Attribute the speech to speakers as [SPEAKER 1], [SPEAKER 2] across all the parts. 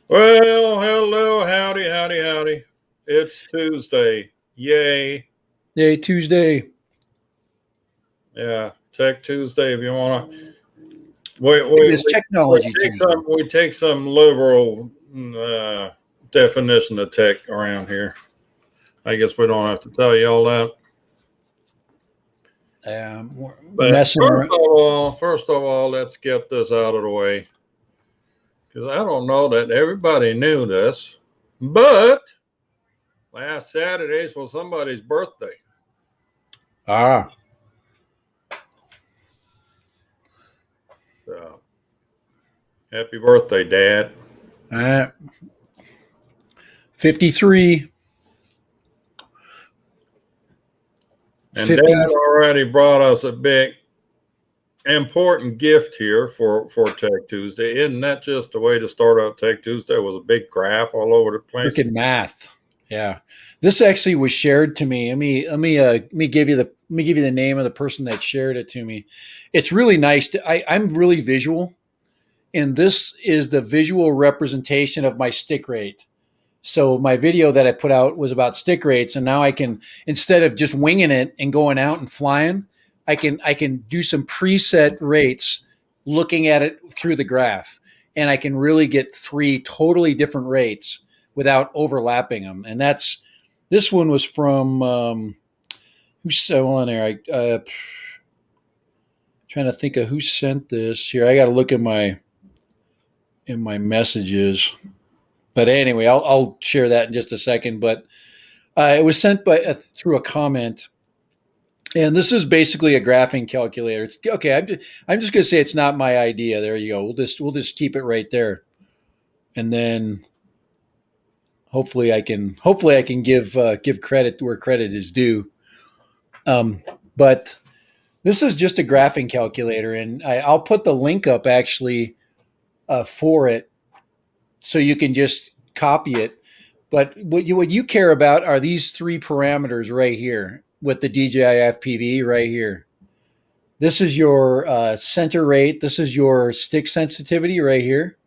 [SPEAKER 1] Well, hello, howdy, howdy, howdy. It's Tuesday. Yay.
[SPEAKER 2] Yay, Tuesday.
[SPEAKER 1] Yeah, Tech Tuesday if you want to. We,
[SPEAKER 2] It
[SPEAKER 1] we,
[SPEAKER 2] is
[SPEAKER 1] we, we,
[SPEAKER 2] Technology
[SPEAKER 1] take
[SPEAKER 2] Tuesday.
[SPEAKER 1] some liberal uh, definition of tech around here. I guess we don't have to tell you all that.
[SPEAKER 2] We're
[SPEAKER 1] But
[SPEAKER 2] messing around.
[SPEAKER 1] first of all, let's get this out of the way. Because I don't know that everybody knew this, but last Saturday's was somebody's birthday.
[SPEAKER 2] Ah,
[SPEAKER 1] So, happy birthday, Dad.
[SPEAKER 2] uh, 53.
[SPEAKER 1] And Dad
[SPEAKER 2] 50.
[SPEAKER 1] already brought us a big important gift here for Tech Tuesday. Isn't that just the way to start out Tech Tuesday? It was a big graph all over the place.
[SPEAKER 2] Freaking math. Yeah. This actually was shared to me. Let me give you the name of the person that shared it to me. It's really nice. I'm really visual, and this is the visual representation of my stick rate. So my video that I put out was about stick rates, and now I can, instead of just winging it and going out and flying, I can do some preset rates, looking at it through the graph, and I can really get three totally different rates without overlapping them. And this one was from who's still on there? I trying to think of who sent this here. I got to look in my messages. But anyway, I'll share that in just a second. But it was sent by through a comment, and this is basically a graphing calculator. It's okay. I'm just going to say it's not my idea. There you go. We'll just keep it right there, and then hopefully I can give credit where credit is due. But this is just a graphing calculator, and I'll put the link up actually for it, so you can just copy it. But what you care about are these three parameters right here with the DJI FPV right here. This is your center rate. This is your stick sensitivity right here.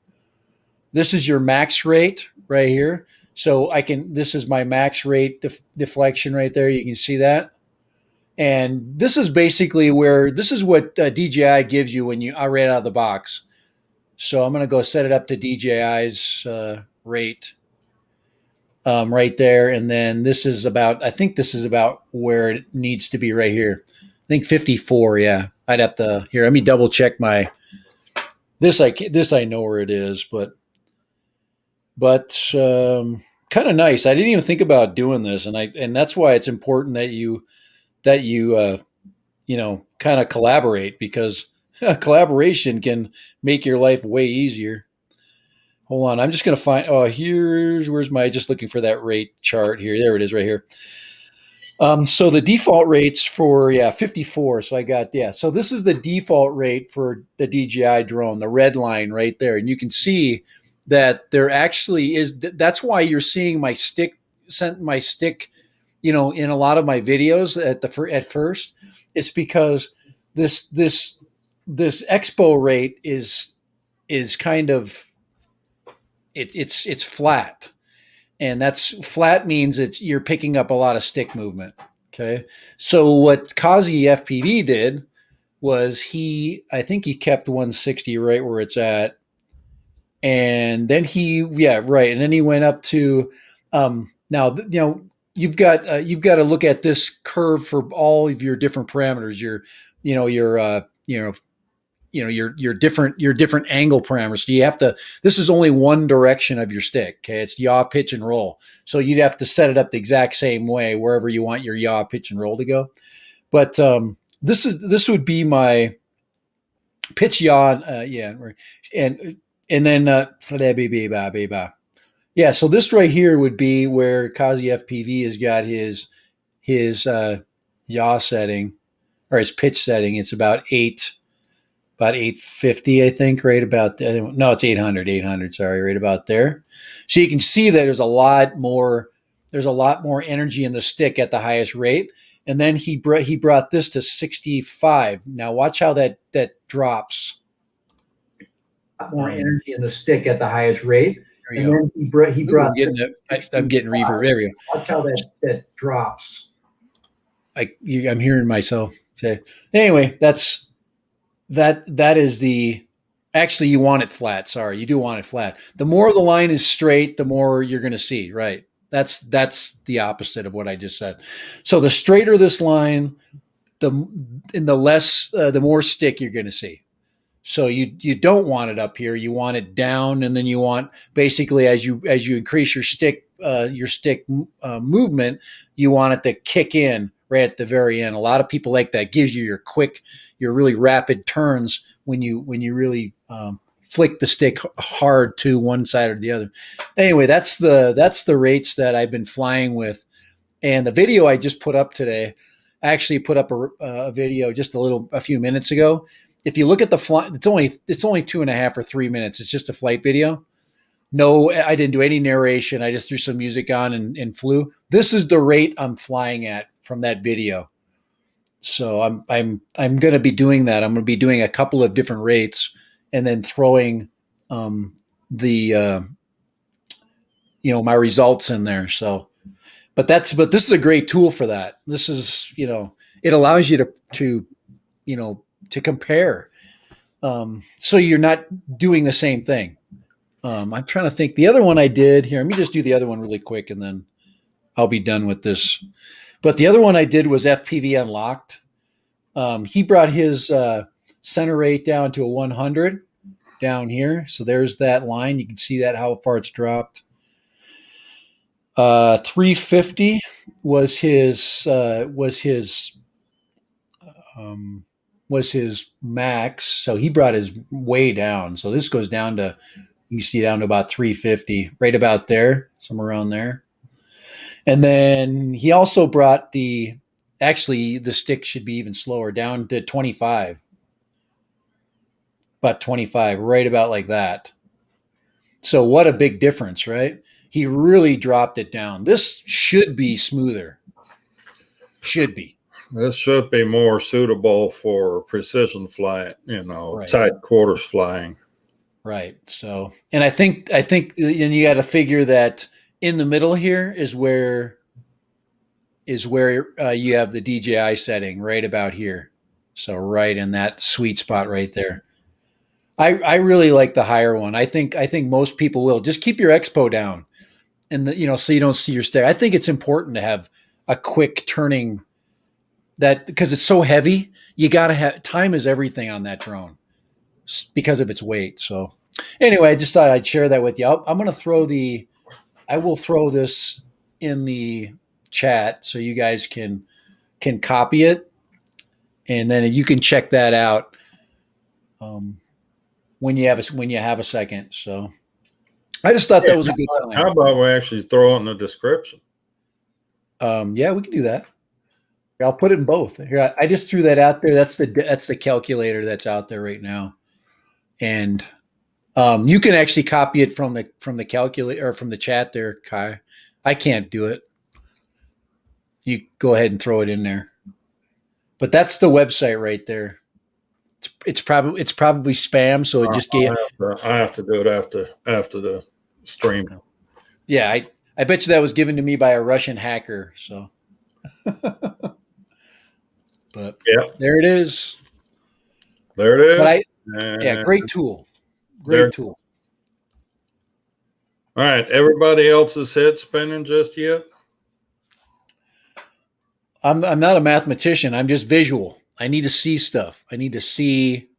[SPEAKER 2] This is your max rate right here. So this is my max rate deflection right there. You can see that. And this is basically this is what DJI gives you when you are right out of the box. So I'm going to go set it up to DJI's rate right there. And then I think this is about where it needs to be right here. I think 54. Yeah. I'd have to, here, let me double check this I know where it is, but kind of nice. I didn't even think about doing this. And that's why it's important that you kind of collaborate, because collaboration can make your life way easier. Hold on. I'm just going to find, where's my, just looking for that rate chart here. There it is right here. So the default rates for, 54. So I got, so this is the default rate for the DJI drone, the red line right there. And you can see that there actually is, that's why you're seeing my stick, in a lot of my videos at first. It's because this expo rate is kind of, it's flat, and that's flat means you're picking up a lot of stick movement. Okay, so what Kazi FPV did was I think he kept 160 right where it's at, and then and then he went up to now you've got to look at this curve for all of your different parameters, your different angle parameters. So you have to, this is only one direction of your stick. Okay. It's yaw, pitch, and roll. So you'd have to set it up the exact same way wherever you want your yaw, pitch, and roll to go. But this would be my pitch, yaw, and then so this right here would be where Kazi FPV has got his yaw setting, or his pitch setting. It's about 850, I think, right about no, it's 800, sorry, right about there. So you can see that there's a lot more energy in the stick at the highest rate. And then he brought this to 65. Now watch how that drops. More energy in the stick at the highest rate. There you
[SPEAKER 3] and
[SPEAKER 2] go.
[SPEAKER 3] then he
[SPEAKER 2] Ooh,
[SPEAKER 3] brought.
[SPEAKER 2] I'm getting reverb. There we go.
[SPEAKER 3] Watch how that drops.
[SPEAKER 2] I'm hearing myself. Okay. Anyway, that is the. Actually, you want it flat. Sorry, you do want it flat. The more the line is straight, the more you're going to see. Right. That's the opposite of what I just said. So the straighter this line, the more stick you're going to see. So you don't want it up here. You want it down, and then you want basically as you increase your stick movement, you want it to kick in right at the very end. A lot of people like that. Gives you your really rapid turns when you really flick the stick hard to one side or the other. Anyway, that's the rates that I've been flying with, and the video I just put up today. I actually put up a video just a few minutes ago. If you look at the flight, it's only 2.5 or 3 minutes. It's just a flight video. No, I didn't do any narration. I just threw some music on and flew. This is the rate I'm flying at from that video. So I'm going to be doing that. I'm going to be doing a couple of different rates and then throwing my results in there. So, but this is a great tool for that. This is it allows you to compare. So you're not doing the same thing. I'm trying to think. The other one I did here, let me just do the other one really quick and then I'll be done with this. But the other one I did was FPV Unlocked. He brought his center rate down to a 100 down here. So there's that line. You can see that how far it's dropped. 350 was his max. So he brought his way down. So this goes down to, you see down to about 350, right about there, somewhere around there. And then he also brought the stick should be even slower, down to 25. About 25, right about like that. So what a big difference, right? He really dropped it down. This should be smoother. Should be.
[SPEAKER 1] This should be more suitable for precision flight,
[SPEAKER 2] Right.
[SPEAKER 1] Tight quarters flying.
[SPEAKER 2] Right. So, and I think, and you got to figure that in the middle here is where you have the DJI setting right about here. So right in that sweet spot right there. I really like the higher one. I think most people will just keep your expo down and so you don't see your stick. I think it's important to have a quick turning because it's so heavy. You got to have time is everything on that drone because of its weight. So anyway, I just thought I'd share that with you. I will throw this in the chat so you guys can copy it. And then you can check that out when you have a second. So I just thought that was a good sign.
[SPEAKER 1] How about we actually throw it in the description?
[SPEAKER 2] Yeah, we can do that. I'll put it in both. Here, I just threw that out there. That's the calculator that's out there right now, and you can actually copy it from the calculator or from the chat there, Kai. I can't do it. You go ahead and throw it in there, but that's the website right there. It's probably spam, so it just gave.
[SPEAKER 1] I have to do it after the stream.
[SPEAKER 2] Yeah, I bet you that was given to me by a Russian hacker. So. But
[SPEAKER 1] yeah,
[SPEAKER 2] there it is.
[SPEAKER 1] There it is.
[SPEAKER 2] But great tool. Great tool.
[SPEAKER 1] All right. Everybody else's head spinning just yet?
[SPEAKER 2] I'm not a mathematician. I'm just visual. I need to see stuff. I need to see,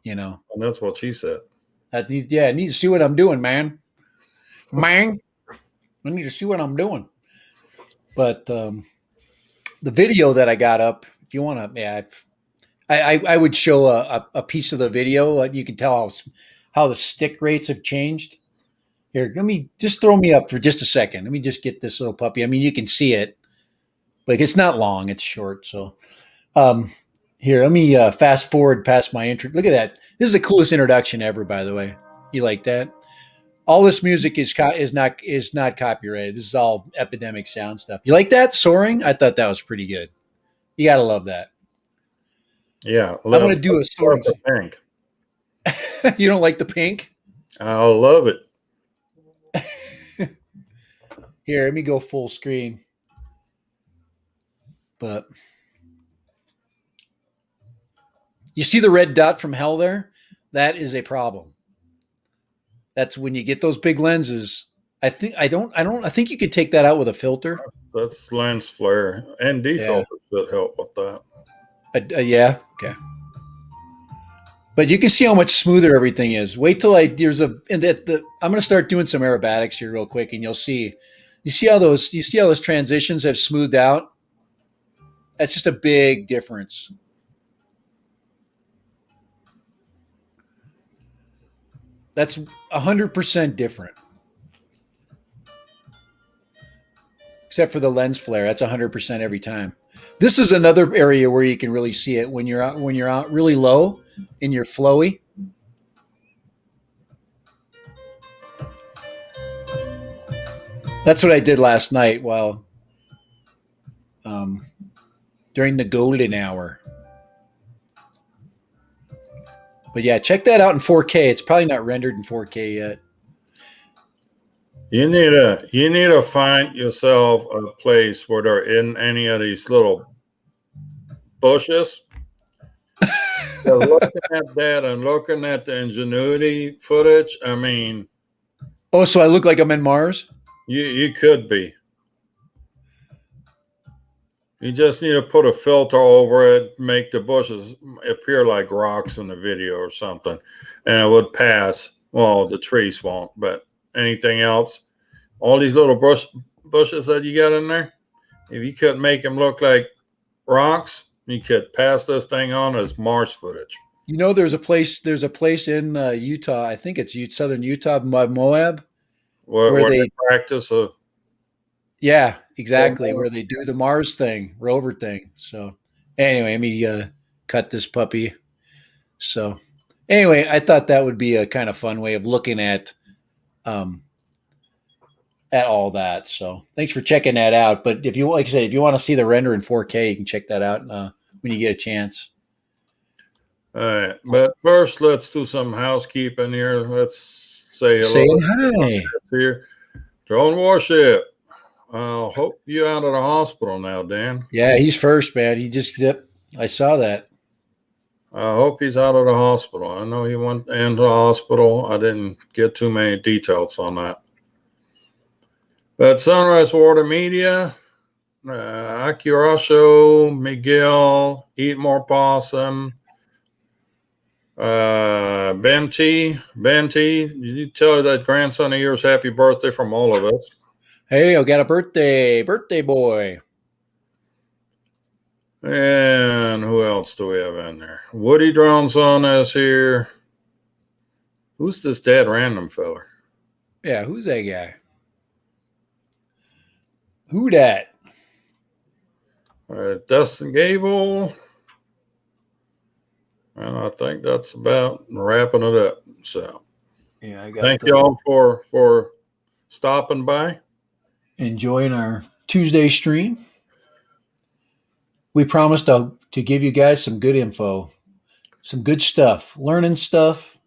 [SPEAKER 1] And that's what she said.
[SPEAKER 2] I need to see what I'm doing, man. I need to see what I'm doing. But the video that I got up, if you want to, I would show a piece of the video. You can tell how the stick rates have changed. Here, let me just throw me up for just a second. Let me just get this little puppy. I mean, you can see it, but it's not long. It's short. So here, let me fast forward past my intro. Look at that. This is the coolest introduction ever, by the way. You like that? All this music is not copyrighted. This is all Epidemic Sound stuff. You like that? Soaring? I thought that was pretty good. You got to love that.
[SPEAKER 1] Yeah.
[SPEAKER 2] I'm going to do a soaring.
[SPEAKER 1] Pink.
[SPEAKER 2] You don't like the pink?
[SPEAKER 1] I love it.
[SPEAKER 2] Here, let me go full screen. But you see the red dot from hell there? That is a problem. That's when you get those big lenses. I think you could take that out with a filter.
[SPEAKER 1] That's lens flare. ND
[SPEAKER 2] Yeah.
[SPEAKER 1] filter should help with that.
[SPEAKER 2] Yeah. Okay. But you can see how much smoother everything is. Wait till I'm going to start doing some aerobatics here real quick, and you'll see. You see how those transitions have smoothed out? That's just a big difference. That's 100% different. Except for the lens flare, that's 100% every time. This is another area where you can really see it when you're out really low and you're flowy. That's what I did last night while during the golden hour. But yeah, check that out in 4K. It's probably not rendered in 4K yet.
[SPEAKER 1] You need to find yourself a place where they're in any of these little bushes. So looking at that and looking at the Ingenuity footage, I mean,
[SPEAKER 2] Oh, so I look like I'm in Mars?
[SPEAKER 1] you could be. You just need to put a filter over it, make the bushes appear like rocks in the video or something, and it would pass. Well, the trees won't, but anything else, all these little bushes that you got in there, if you could make them look like rocks, you could pass this thing on as Mars footage.
[SPEAKER 2] You know, there's a place in Utah. I think it's southern Utah, Moab,
[SPEAKER 1] Where they practice a.
[SPEAKER 2] Yeah, exactly. Where they do the Mars thing, rover thing. So anyway, let me cut this puppy. So anyway, I thought that would be a kind of fun way of looking at all that. So thanks for checking that out. But if you, like I said, if you want to see the render in 4K, you can check that out when you get a chance.
[SPEAKER 1] All right, but first let's do some housekeeping here. Let's say hello.
[SPEAKER 2] Saying hi.
[SPEAKER 1] Here, drone warship. Hope you out of the hospital now, Dan.
[SPEAKER 2] Yeah, he's first, man. He just I saw that.
[SPEAKER 1] I hope he's out of the hospital. I know he went into the hospital. I didn't get too many details on that. But Sunrise Water Media, Akirasho, Miguel, Eat More Possum, Benti, you tell that grandson of yours happy birthday from all of us.
[SPEAKER 2] Hey, I got a birthday boy.
[SPEAKER 1] And who else do we have in there? Woody Drones on us here. Who's this dead random fella?
[SPEAKER 2] Yeah, who's that guy? Who that?
[SPEAKER 1] Dustin Gable. And I think that's about wrapping it up. So
[SPEAKER 2] Yeah, I got
[SPEAKER 1] thank y'all for stopping by.
[SPEAKER 2] Enjoying our Tuesday stream. We promised to give you guys some good info, some good stuff, learning stuff.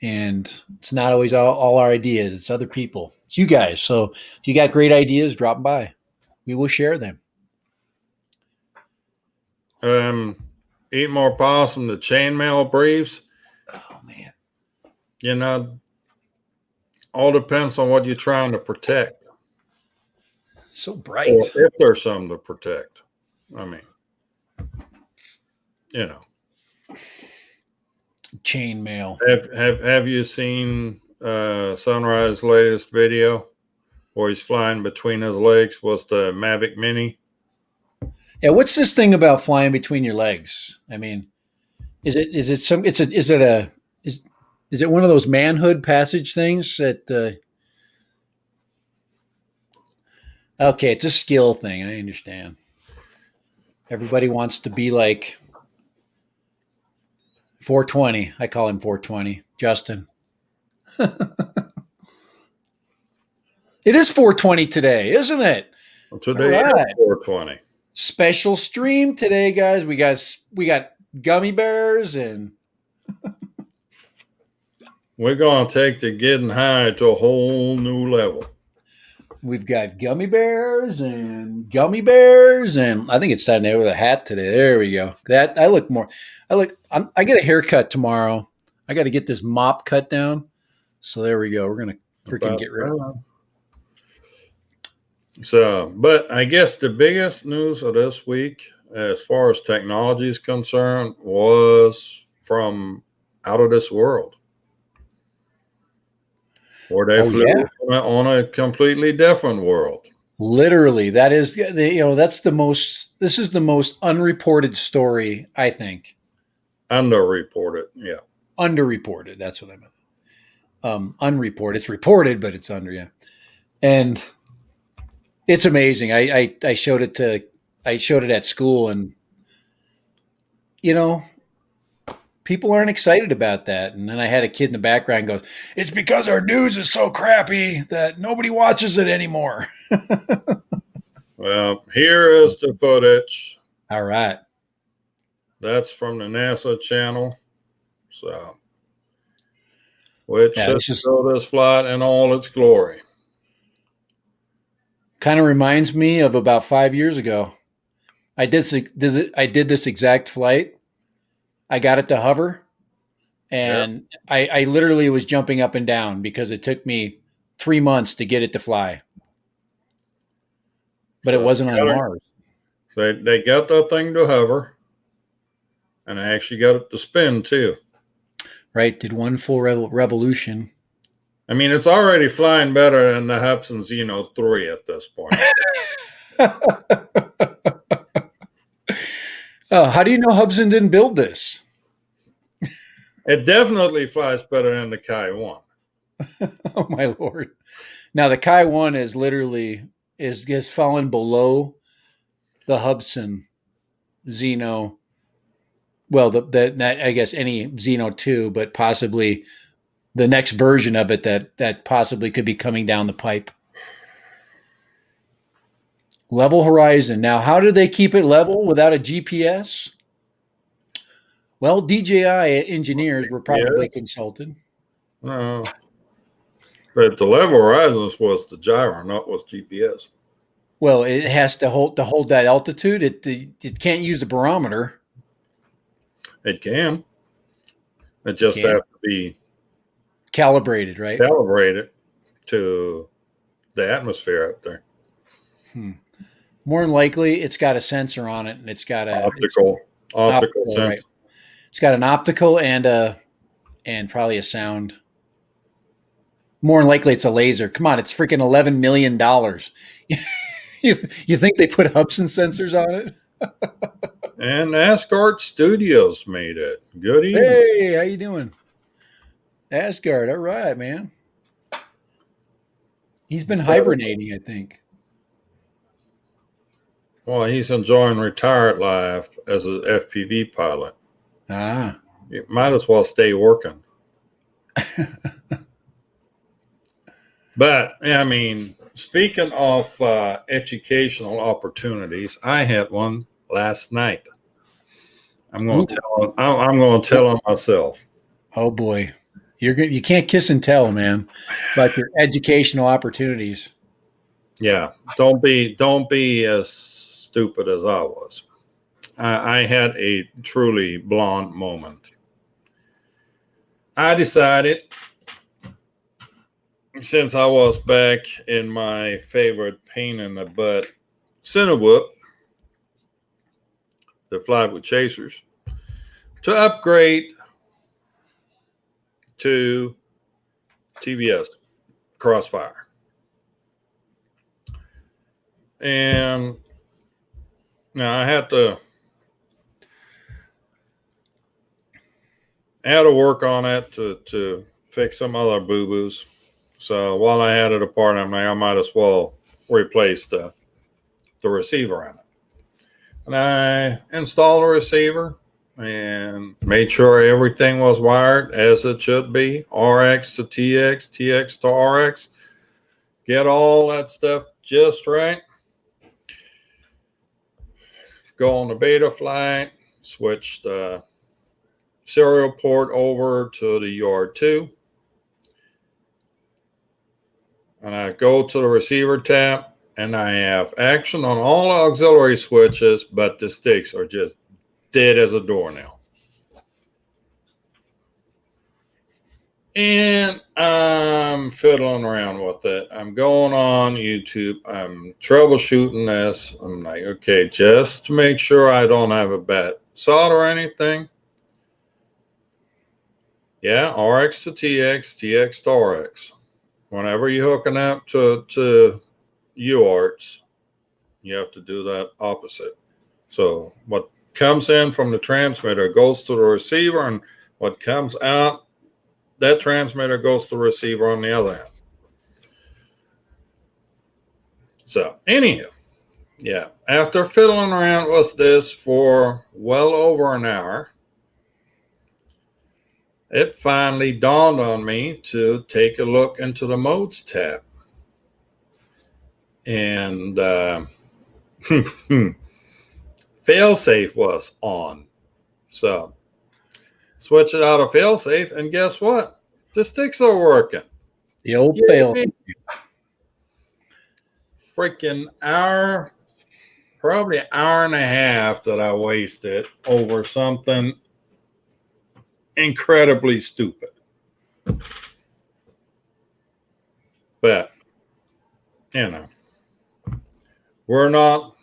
[SPEAKER 2] And it's not always all our ideas. It's other people. It's you guys. So if you got great ideas, drop by. We will share them.
[SPEAKER 1] Eat More Possum, the chainmail briefs.
[SPEAKER 2] Oh, man.
[SPEAKER 1] You know, all depends on what you're trying to protect.
[SPEAKER 2] So bright.
[SPEAKER 1] Or if there's something to protect. I mean, you know.
[SPEAKER 2] Chainmail.
[SPEAKER 1] Have you seen Sunrise latest video where he's flying between his legs? Was the Mavic Mini?
[SPEAKER 2] Yeah, what's this thing about flying between your legs? I mean, is it one of those manhood passage things that okay, it's a skill thing. I understand. Everybody wants to be like 420. I call him 420. Justin. It is 420 today, isn't it?
[SPEAKER 1] Well, today is 420.
[SPEAKER 2] Special stream today, guys. We got gummy bears and
[SPEAKER 1] we're gonna take the getting high to a whole new level.
[SPEAKER 2] We've got gummy bears, and I think it's time to with a hat today. There we go. That I look more. I get a haircut tomorrow. I got to get this mop cut down. So there we go. We're gonna freaking get rid of it.
[SPEAKER 1] So, but I guess the biggest news of this week, as far as technology is concerned, was from out of this world, where they flew on a completely different world.
[SPEAKER 2] Literally, that is, that's the most. This is the most unreported story, I think.
[SPEAKER 1] Underreported, yeah.
[SPEAKER 2] Underreported. That's what I meant. Unreported. It's reported, but it's under, yeah. And it's amazing. I showed it at school, and people aren't excited about that. And then I had a kid in the background goes, "It's because our news is so crappy that nobody watches it anymore."
[SPEAKER 1] Well, here is the footage.
[SPEAKER 2] All right.
[SPEAKER 1] That's from the NASA channel. So, which should show this flight in all its glory.
[SPEAKER 2] Kind of reminds me of about 5 years ago. I did this exact flight. I got it to hover, and I literally was jumping up and down because it took me 3 months to get it to fly. But it wasn't on Mars.
[SPEAKER 1] So they got that thing to hover, and I actually got it to spin too.
[SPEAKER 2] Right, did one full revolution.
[SPEAKER 1] I mean, it's already flying better than the Hubsan Zeno 3 at this point.
[SPEAKER 2] How do you know Hubsan didn't build this?
[SPEAKER 1] It definitely flies better than the Kai 1.
[SPEAKER 2] Oh, my Lord. Now, the Kai 1 is literally has fallen below the Hubsan Zeno. Well, I guess any Zeno 2, but possibly the next version of it that possibly could be coming down the pipe. Level horizon. Now, how do they keep it level without a GPS? Well, DJI engineers were probably consulted.
[SPEAKER 1] No. But the level horizon was the gyro, not was GPS.
[SPEAKER 2] Well, it has to hold that altitude. It can't use a barometer.
[SPEAKER 1] It can. It just has to be
[SPEAKER 2] calibrated, right?
[SPEAKER 1] Calibrated to the atmosphere up there.
[SPEAKER 2] More than likely, it's got a sensor on it, and it's got a
[SPEAKER 1] optical sensor.
[SPEAKER 2] Right. It's got an optical and probably a sound. More than likely, it's a laser. Come on, it's freaking $11 million. You think they put Hubsan sensors on it?
[SPEAKER 1] And Asgard Studios made it. Good evening.
[SPEAKER 2] Hey, how you doing? Asgard, all right, man. He's been hibernating, I think.
[SPEAKER 1] Well, he's enjoying retired life as an FPV pilot.
[SPEAKER 2] Ah.
[SPEAKER 1] You might as well stay working. But, I mean, speaking of educational opportunities, I had one last night. I'm going to tell on myself.
[SPEAKER 2] Oh boy, you can't kiss and tell, man, about your educational opportunities.
[SPEAKER 1] Yeah, don't be as stupid as I was. I had a truly blonde moment. I decided, since I was back in my favorite pain in the butt Cinewhoop, the Fly with Chasers, to upgrade to TVS Crossfire. And now I had to work on it to fix some other boo-boos. So while I had it apart, I'm like, I might as well replace the receiver in it. And I installed a receiver and made sure everything was wired as it should be. RX to TX, TX to RX. Get all that stuff just right. Go on the beta flight, switch the serial port over to the UART2. and I go to the receiver tab, and I have action on all the auxiliary switches, but the sticks are just dead as a doornail. And I'm fiddling around with it. I'm going on YouTube. I'm troubleshooting this. I'm like, okay, just to make sure I don't have a bad solder or anything. Yeah, RX to TX, TX to RX. Whenever you're hooking up to UARTs, you have to do that opposite. So what comes in from the transmitter goes to the receiver, and what comes out, that transmitter goes to the receiver on the other end. So anyhow, yeah, after fiddling around with this for well over an hour, it finally dawned on me to take a look into the modes tab. And failsafe was on. So switch it out of failsafe, and guess what? The sticks are working.
[SPEAKER 2] The old fail.
[SPEAKER 1] Freaking hour, probably an hour and a half that I wasted over something incredibly stupid. But, you know, we're not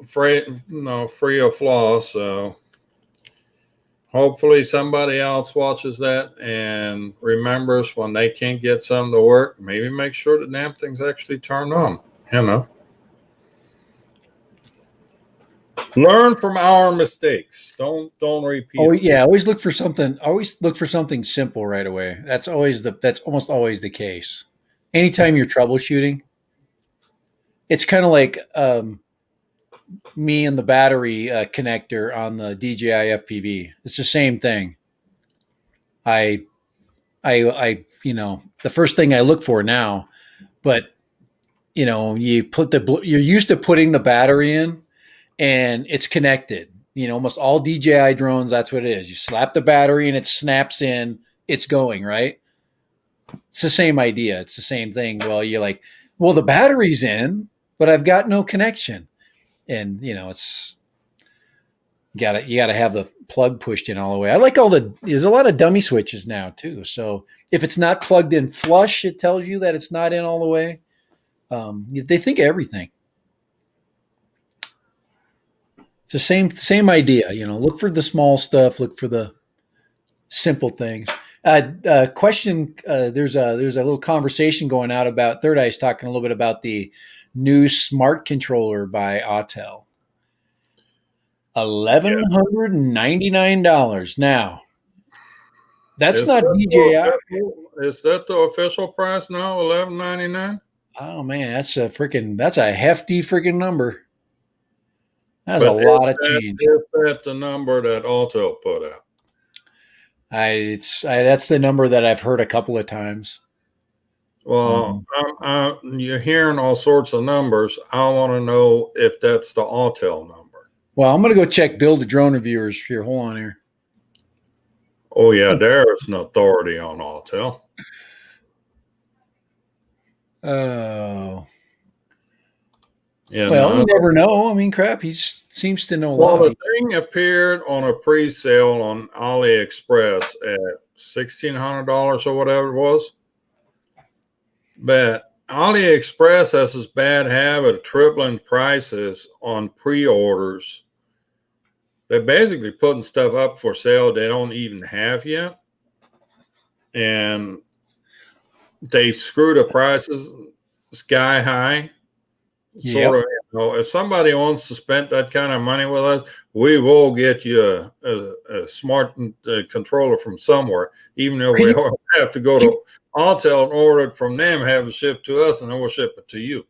[SPEAKER 1] free of flaws, so hopefully somebody else watches that and remembers when they can't get something to work, maybe make sure the damn thing's actually turned on, you know. Learn from our mistakes. Don't repeat.
[SPEAKER 2] Oh yeah, always look for something. Always look for something simple right away. That's almost always the case. Anytime you're troubleshooting, it's kind of like me and the battery connector on the DJI FPV. It's the same thing. I the first thing I look for now, but you're used to putting the battery in, and it's connected. Almost all DJI drones, that's what it is. You slap the battery and it snaps in, it's going, right? It's the same idea. It's the same thing. Well, you're like, well, the battery's in, but I've got no connection. And it's you gotta have the plug pushed in all the way. I like there's a lot of dummy switches now too. So if it's not plugged in flush, it tells you that it's not in all the way. They think of everything. It's the same idea, look for the small stuff, look for the simple things. Question, there's a little conversation going out about Third Eye's talking a little bit about the new smart controller by Autel. $1,199. Now, that's not DJI.
[SPEAKER 1] Is that the official price now? $1,199?
[SPEAKER 2] Oh man, that's a hefty freaking number. That's a lot of change.
[SPEAKER 1] Is that the number that Autel put out?
[SPEAKER 2] That's the number that I've heard a couple of times.
[SPEAKER 1] Well, you're hearing all sorts of numbers. I want to know if that's the Autel number.
[SPEAKER 2] Well, I'm going to go check Build a Drone Reviewers here. Hold on here.
[SPEAKER 1] Oh yeah, there's an authority on Autel.
[SPEAKER 2] Oh.
[SPEAKER 1] Yeah,
[SPEAKER 2] well, you never know. I mean, crap, he seems to know a lot.
[SPEAKER 1] Well, the thing appeared on a pre-sale on AliExpress at $1,600 or whatever it was. But AliExpress has this bad habit of tripling prices on pre-orders. They're basically putting stuff up for sale they don't even have yet. And they screw the prices sky high. Sort of, if somebody wants to spend that kind of money with us, we will get you a smart controller from somewhere, even if we have to go to Autel and order it from them, have it shipped to us, and then we'll ship it to you.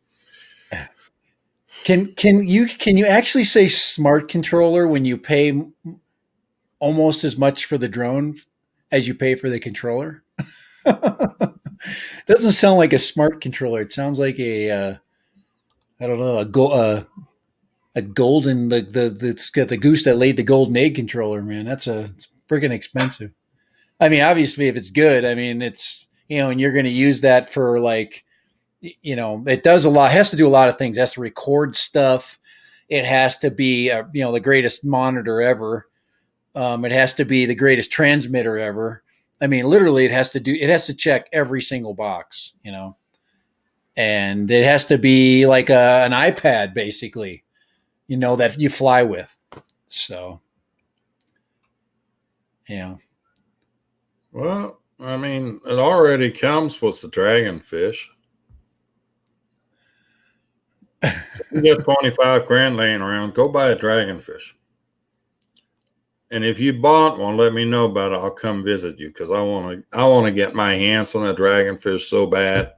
[SPEAKER 2] Can you actually say smart controller when you pay almost as much for the drone as you pay for the controller? Doesn't sound like a smart controller. It sounds like I don't know, a golden it's got the goose that laid the golden egg controller, man. It's freaking expensive. I mean, obviously if it's good, I mean, it's, and you're going to use that for like, it does a lot. It has to do a lot of things. It has to record stuff. It has to be, the greatest monitor ever. It has to be the greatest transmitter ever. I mean, literally, it has to check every single box, and it has to be like an iPad, basically, that you fly with. So, yeah.
[SPEAKER 1] Well, I mean, it already comes with the Dragonfish. You get 25 grand laying around, go buy a Dragonfish. And if you bought one, let me know about it. I'll come visit you because I want to get my hands on a Dragonfish so bad.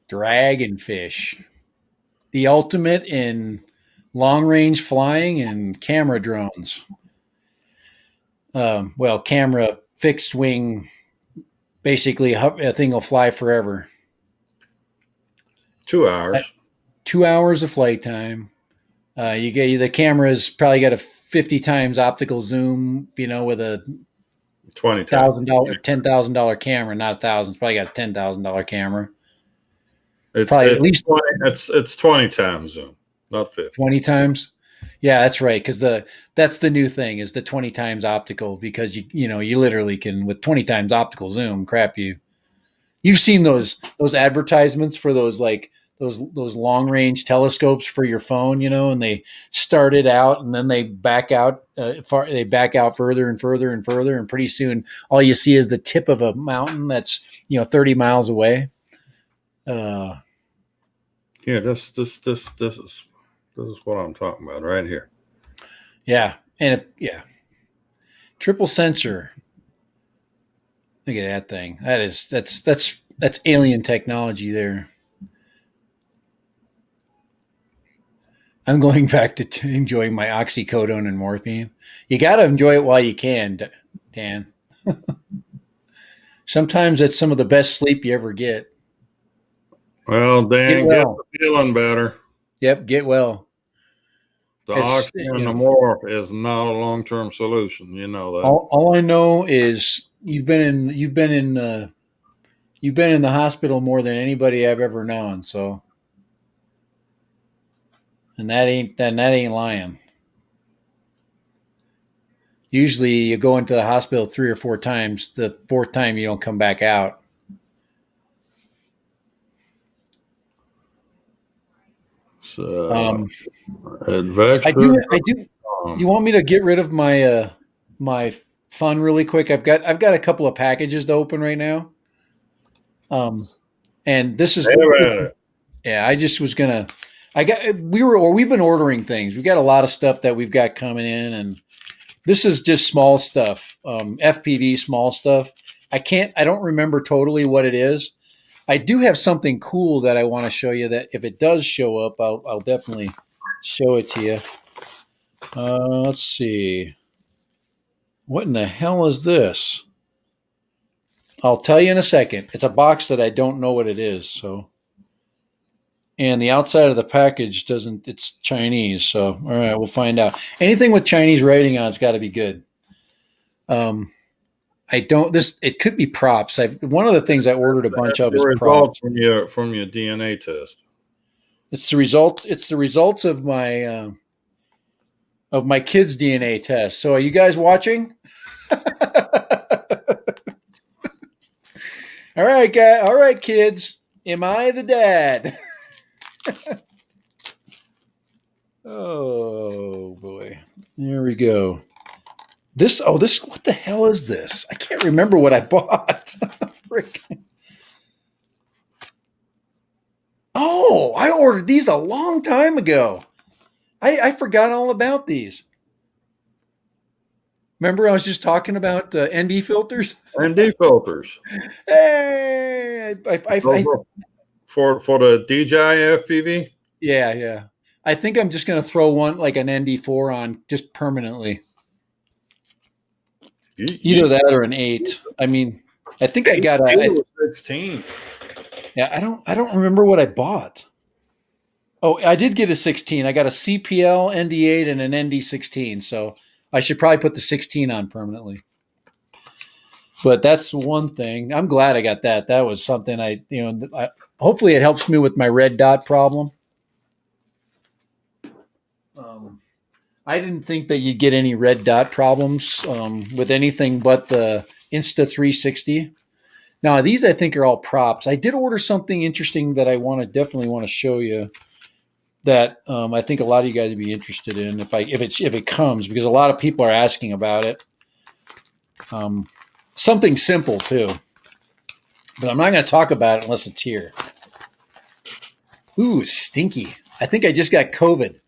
[SPEAKER 2] Dragonfish, the ultimate in long range flying and camera drones. Camera fixed wing, basically a thing will fly forever.
[SPEAKER 1] 2 hours.
[SPEAKER 2] 2 hours of flight time. You get the camera's probably got a 50 times optical zoom, with a $20,000, $10,000 camera, not $1,000. It's probably got a $10,000 camera.
[SPEAKER 1] It's at least 20, it's 20 times zoom, not 50.
[SPEAKER 2] 20 times. Yeah, that's right. Because that's the new thing is the 20 times optical, because you literally can, with 20 times optical zoom, you've seen those advertisements for those those long range telescopes for your phone, and they start it out and then they back out further and further and further, and pretty soon all you see is the tip of a mountain that's 30 miles away.
[SPEAKER 1] Yeah, this is what I'm talking about right here.
[SPEAKER 2] Yeah, and triple sensor. Look at that thing. That's alien technology there. I'm going back to enjoying my oxycodone and morphine. You got to enjoy it while you can, Dan. Sometimes it's some of the best sleep you ever get.
[SPEAKER 1] Well, Dan, get the feeling better.
[SPEAKER 2] Yep, get well.
[SPEAKER 1] The oxy and the morph is not a long-term solution. You know that.
[SPEAKER 2] All I know is you've been in the hospital more than anybody I've ever known. So, and that ain't lying. Usually, you go into the hospital 3 or 4 times. The 4th time, you don't come back out.
[SPEAKER 1] So,
[SPEAKER 2] I do. You want me to get rid of my my fun really quick? I've got a couple of packages to open right now. And this is I just was gonna. We've been ordering things. We got a lot of stuff that we've got coming in, and this is just small stuff, FPV small stuff. I don't remember totally what it is. I do have something cool that I want to show you that if it does show up, I'll definitely show it to you. Let's see. What in the hell is this? I'll tell you in a second. It's a box that I don't know what it is. So, and the outside of the package it's Chinese. So, all right, we'll find out. Anything with Chinese writing on it's got to be good. It could be props. One of the things I ordered a bunch of is props
[SPEAKER 1] from your DNA test.
[SPEAKER 2] It's the results of my kids' DNA test. So are you guys watching? All right, guys. All right, kids. Am I the dad? Oh boy. There we go. This, what the hell is this? I can't remember what I bought. Oh, I ordered these a long time ago. I forgot all about these. Remember I was just talking about ND filters?
[SPEAKER 1] ND filters.
[SPEAKER 2] Hey!
[SPEAKER 1] For the DJI FPV?
[SPEAKER 2] Yeah. I think I'm just going to throw one, like an ND4 on just permanently. Either that or an 8. I mean, I think I got a
[SPEAKER 1] 16.
[SPEAKER 2] Yeah, I don't remember what I bought. Oh, I did get a 16. I got a CPL ND8 and an ND16. So I should probably put the 16 on permanently. But that's one thing. I'm glad I got that. That was something hopefully it helps me with my red dot problem. I didn't think that you'd get any red dot problems with anything but the Insta360. Now these I think are all props. I did order something interesting that I definitely want to show you. That I think a lot of you guys would be interested in if it comes, because a lot of people are asking about it. Something simple too, but I'm not going to talk about it unless it's here. Ooh, stinky. I think I just got COVID.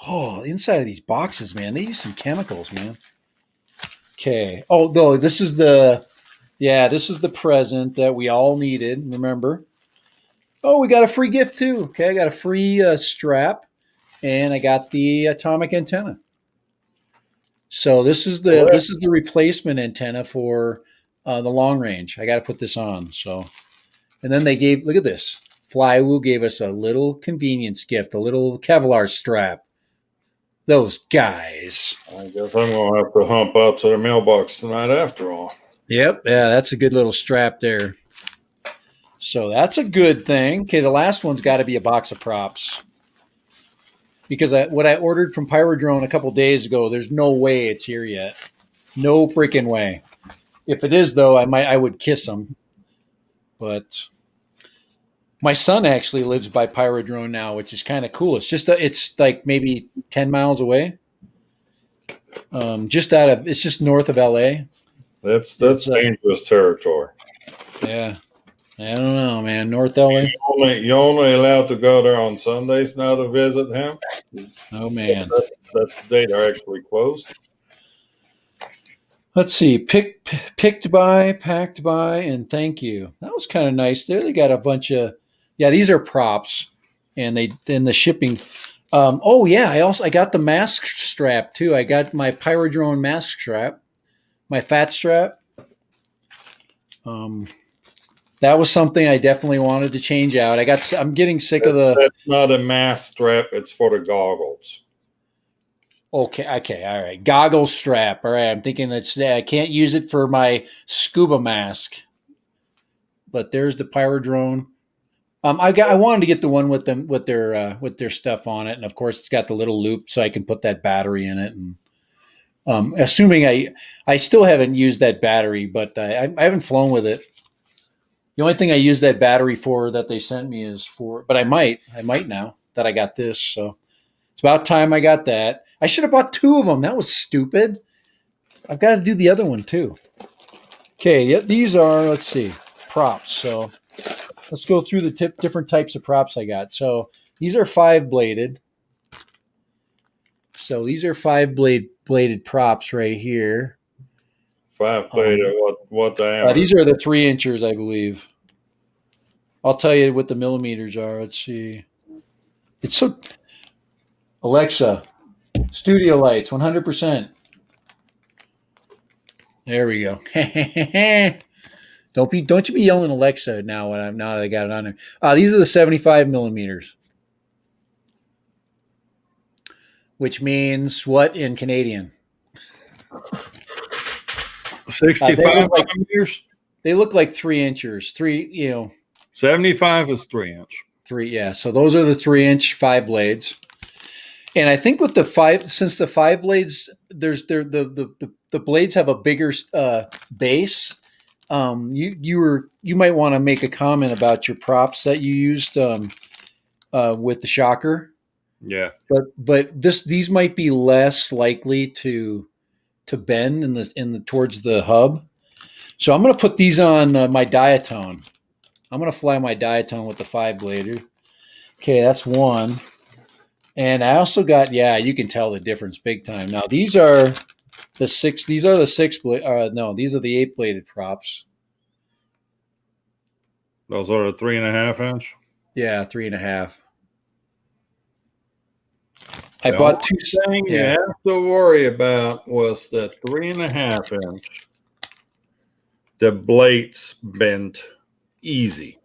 [SPEAKER 2] Oh, the inside of these boxes, man. They use some chemicals, man. Okay. Oh, no, this is the present that we all needed. Remember? Oh, we got a free gift too. Okay, I got a free strap, and I got the atomic antenna. So this is the replacement antenna for the long range. I got to put this on. So, and then look at this. Flywheel gave us a little convenience gift, a little Kevlar strap. Those guys.
[SPEAKER 1] I guess I'm gonna have to hump out to the mailbox tonight after all.
[SPEAKER 2] Yep. Yeah, that's a good little strap there. So that's a good thing. Okay, the last one's got to be a box of props. Because what I ordered from Pyrodrone a couple days ago, there's no way it's here yet. No freaking way. If it is, though, I would kiss them. But my son actually lives by Pyrodrone now, which is kind of cool. It's like maybe 10 miles away. It's just north of LA.
[SPEAKER 1] That's dangerous territory.
[SPEAKER 2] Yeah. I don't know, man. North LA.
[SPEAKER 1] You're only allowed to go there on Sundays now to visit him.
[SPEAKER 2] Oh man,
[SPEAKER 1] that's the day they're actually closed.
[SPEAKER 2] Let's see. Picked by, packed by, and thank you. That was kind of nice. There, they got a bunch of. Yeah, these are props, and the shipping. I got the mask strap too. I got my Pyrodrone mask strap, my fat strap. That was something I definitely wanted to change out. I'm getting sick of the.
[SPEAKER 1] That's not a mask strap. It's for the goggles.
[SPEAKER 2] Okay, all right. Goggle strap. All right, I'm thinking I can't use it for my scuba mask. But there's the Pyrodrone. I wanted to get the one with their stuff on it, and of course it's got the little loop so I can put that battery in it. And assuming I still haven't used that battery, but I haven't flown with it. The only thing I use that battery for that they sent me but I might now that I got this. So it's about time I got that. I should have bought two of them. That was stupid. I've got to do the other one too. Okay. Yep. These are, let's see, props. So let's go through the different types of props I got. So these are 5-bladed. So these are 5-bladed props right here.
[SPEAKER 1] 5-bladed. What diameter?
[SPEAKER 2] These are the 3-inchers, I believe. I'll tell you what the millimeters are. Let's see. It's so. Alexa, studio lights, 100%. There we go. Don't you be yelling Alexa now that I got it on there. These are the 75 millimeters. Which means what in Canadian?
[SPEAKER 1] 65 millimeters.
[SPEAKER 2] They look like 3-inchers.
[SPEAKER 1] 75 is 3-inch.
[SPEAKER 2] 3, yeah. So those are the 3-inch 5 blades. And I think with since the 5 blades, the blades have a bigger base. You might want to make a comment about your props that you used with the shocker.
[SPEAKER 1] Yeah.
[SPEAKER 2] But these might be less likely to bend towards the hub. So I'm going to put these on my diatone. I'm going to fly my diatone with the 5-blader. Okay, that's one. And I also got, you can tell the difference big time. Now these are the 8-bladed props.
[SPEAKER 1] Those are the 3.5-inch.
[SPEAKER 2] Yeah, 3.5. I bought two.
[SPEAKER 1] The thing you have to worry about was the 3.5-inch. The blades bent easy.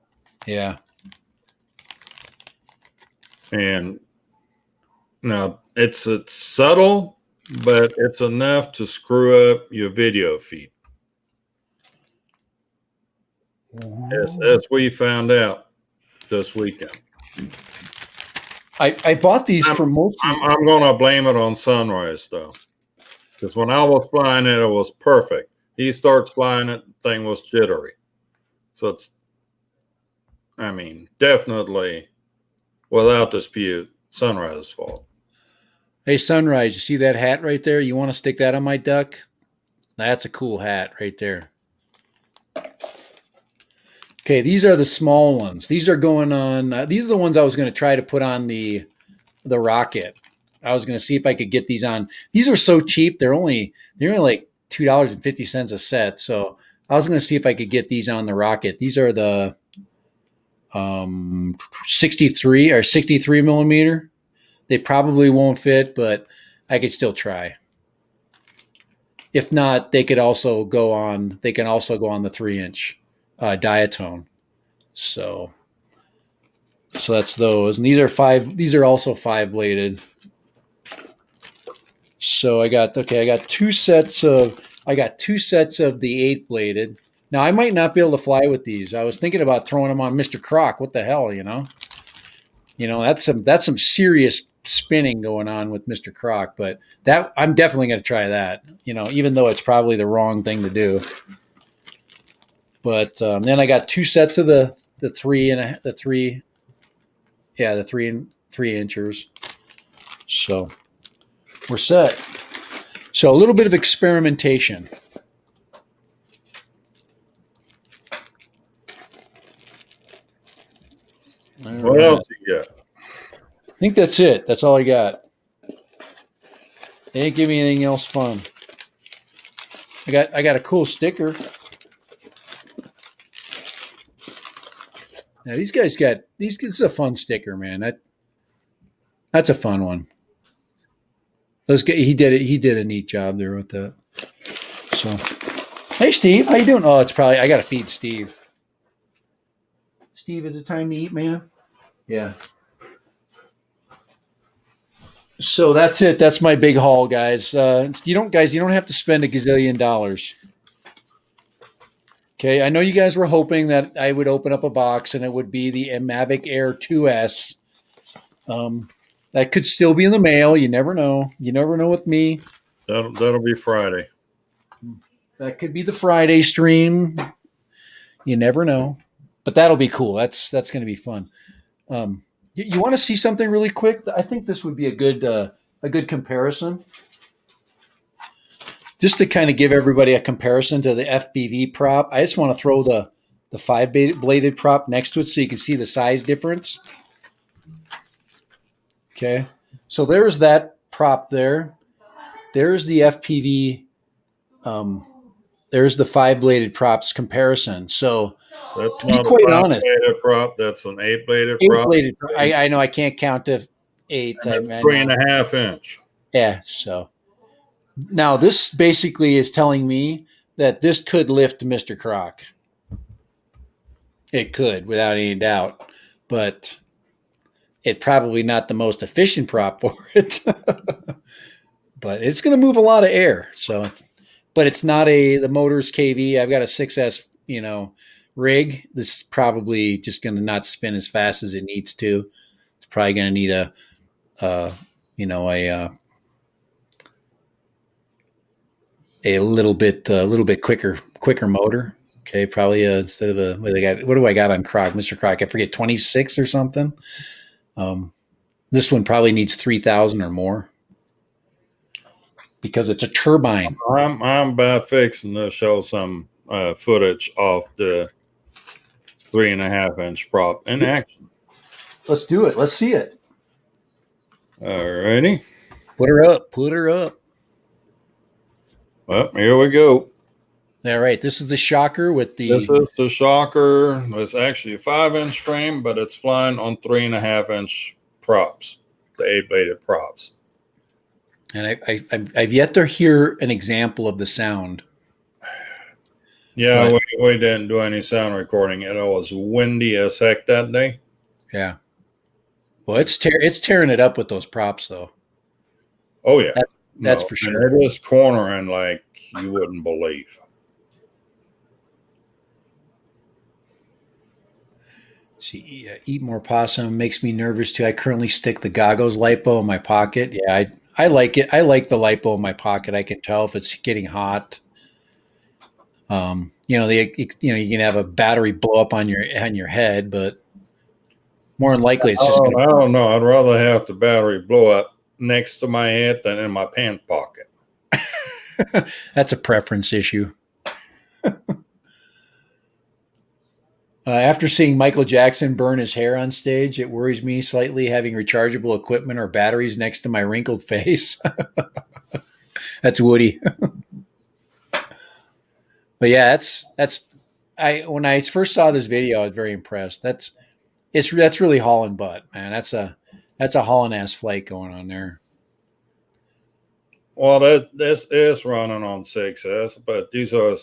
[SPEAKER 2] Yeah.
[SPEAKER 1] And now it's subtle, but it's enough to screw up your video feed. as we found out this weekend.
[SPEAKER 2] I bought these for most.
[SPEAKER 1] I'm going to blame it on Sunrise, though. Because when I was flying it, it was perfect. He starts flying it, the thing was jittery. So it's, I mean, definitely, without dispute, Sunrise's fault.
[SPEAKER 2] Hey, Sunrise, you see that hat right there? You want to stick that on my duck? That's a cool hat right there. Okay, these are the small ones. These are going on. These are the ones I was going to try to put on the rocket. I was going to see if I could get these on. These are so cheap. They're only like $2.50 a set. So I was going to see if I could get these on the rocket. These are the 63 millimeter. They probably won't fit, but I could still try. If not, they could also go on. They can also go on the 3-inch diatone. So that's those, and these are 5. These are also 5-bladed. So I got 2 sets of. I got 2 sets of the 8-bladed. Now I might not be able to fly with these. I was thinking about throwing them on Mr. Croc. What the hell, you know? That's some serious spinning going on with Mr. Croc, but that I'm definitely going to try that, even though it's probably the wrong thing to do. But then I got 2 sets of the 3 inchers. So we're set. So a little bit of experimentation.
[SPEAKER 1] What else you got?
[SPEAKER 2] I think that's it. That's all I got. They didn't give me anything else fun. I got a cool sticker. Now these guys got these. This is a fun sticker, man. That's a fun one. He did a neat job there with that. So, hey Steve, how you doing? Oh, it's probably I got to feed Steve. Steve, is it time to eat, man? Yeah. So that's it. That's my big haul, guys. You don't have to spend $1 gazillion. Okay, I know you guys were hoping that I would open up a box and it would be the Mavic Air 2S. That could still be in the mail. You never know. You never know with me.
[SPEAKER 1] That'll be Friday.
[SPEAKER 2] That could be the Friday stream. You never know, but that'll be cool. That's going to be fun. You want to see something really quick? I think this would be a good comparison. Just to kind of give everybody a comparison to the FPV prop, I just want to throw the 5-bladed prop next to it so you can see the size difference. Okay, so there's that prop there. There's the FPV. There's the 5-bladed props comparison. So
[SPEAKER 1] that's
[SPEAKER 2] to be
[SPEAKER 1] not
[SPEAKER 2] quite
[SPEAKER 1] a
[SPEAKER 2] honest,
[SPEAKER 1] 5-bladed prop. That's an 8-bladed prop.
[SPEAKER 2] 8-bladed. I know I can't count to 8.
[SPEAKER 1] That's 3.5 inch.
[SPEAKER 2] Yeah. So now this basically is telling me that this could lift Mr. Croc. It could, without any doubt, but it's probably not the most efficient prop for it. But it's going to move a lot of air. So, but it's not the motor's KV. I've got a 6S, rig. This is probably just going to not spin as fast as it needs to. It's probably going to need a little bit quicker motor. Okay, probably instead of what do I got on Croc, Mr. Croc? I forget, 26 or something. This one probably needs 3,000 or more because it's a turbine.
[SPEAKER 1] I'm about fixing to show some footage of the 3.5 inch prop in action.
[SPEAKER 2] Let's do it. Let's see it.
[SPEAKER 1] Alrighty.
[SPEAKER 2] Put her up.
[SPEAKER 1] Well, here we go.
[SPEAKER 2] All right. This is the Shocker with the.
[SPEAKER 1] This is the Shocker. It's actually a 5-inch frame, but it's flying on 3.5 inch props, the 8-bladed props.
[SPEAKER 2] And I've yet to hear an example of the sound.
[SPEAKER 1] Yeah, we didn't do any sound recording. It was windy as heck that day.
[SPEAKER 2] Yeah. Well, it's tearing it up with those props, though.
[SPEAKER 1] Oh yeah,
[SPEAKER 2] that's for sure.
[SPEAKER 1] And it is cornering like you wouldn't believe.
[SPEAKER 2] See, eat more possum makes me nervous too. I currently stick the Goggos lipo in my pocket. Yeah, I like it. I like the lipo in my pocket. I can tell if it's getting hot. You can have a battery blow up on your head, but more than likely it's just going
[SPEAKER 1] I
[SPEAKER 2] to.
[SPEAKER 1] don't know. I'd rather have the battery blow up next to my head than in my pants pocket.
[SPEAKER 2] That's a preference issue. After seeing Michael Jackson burn his hair on stage, it worries me slightly having rechargeable equipment or batteries next to my wrinkled face. That's Woody. But yeah, that's I when I first saw this video, I was very impressed. That's really hauling butt, man. That's a hauling ass flight going on there.
[SPEAKER 1] Well, this is running on 6S, but these are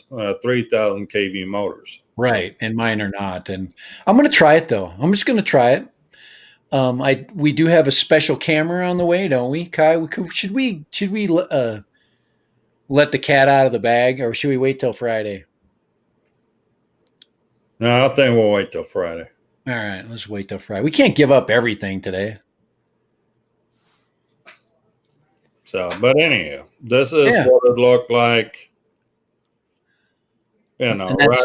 [SPEAKER 1] 3,000 kV motors.
[SPEAKER 2] Right, and mine are not. And I'm going to try it though. I'm just going to try it. We do have a special camera on the way, don't we, Kai? Should we let the cat out of the bag, or should we wait till Friday?
[SPEAKER 1] No, I think we'll wait till Friday.
[SPEAKER 2] All right, let's wait till Friday. We can't give up everything today.
[SPEAKER 1] So, but anyhow, this is
[SPEAKER 2] Yeah.
[SPEAKER 1] what it looked like, right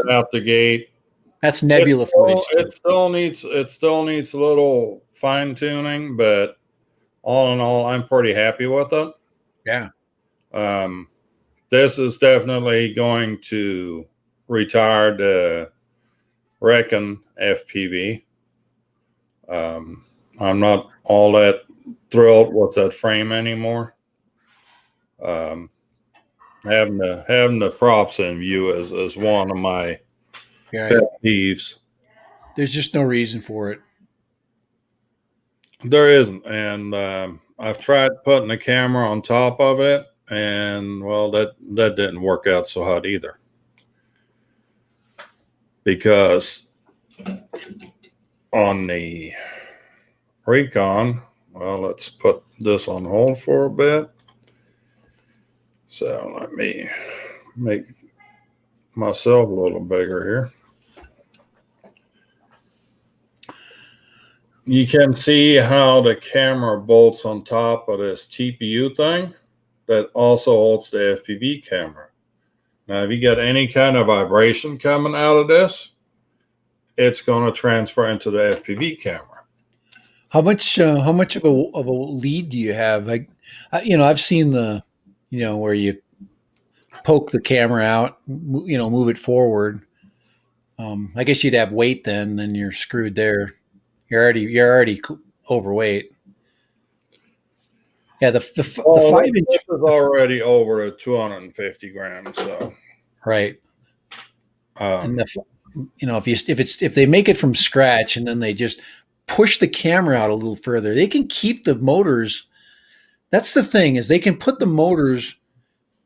[SPEAKER 1] out the gate.
[SPEAKER 2] That's nebula footage.
[SPEAKER 1] It still needs a little fine tuning, but all in all, I'm pretty happy with it.
[SPEAKER 2] Yeah.
[SPEAKER 1] This is definitely going to retire the Recon FPV. I'm not all that thrilled with that frame anymore. Having the props in view is one of my pet peeves.
[SPEAKER 2] There's just no reason for it.
[SPEAKER 1] There isn't, and I've tried putting a camera on top of it, and well, that didn't work out so hot either. Because on the Recon, well, let's put this on hold for a bit. So let me make myself a little bigger here. You can see how the camera bolts on top of this TPU thing that also holds the FPV camera. Now, if you get any kind of vibration coming out of this, it's going to transfer into the FPV camera.
[SPEAKER 2] How much of a lead do you have? I've seen the, where you poke the camera out, move it forward. I guess you'd have weight then you're screwed there. You're already overweight. Yeah, the 5-inch
[SPEAKER 1] is already over 250 grams. So
[SPEAKER 2] right. And if they make it from scratch and then they just push the camera out a little further, they can keep the motors. That's the thing, is they can put the motors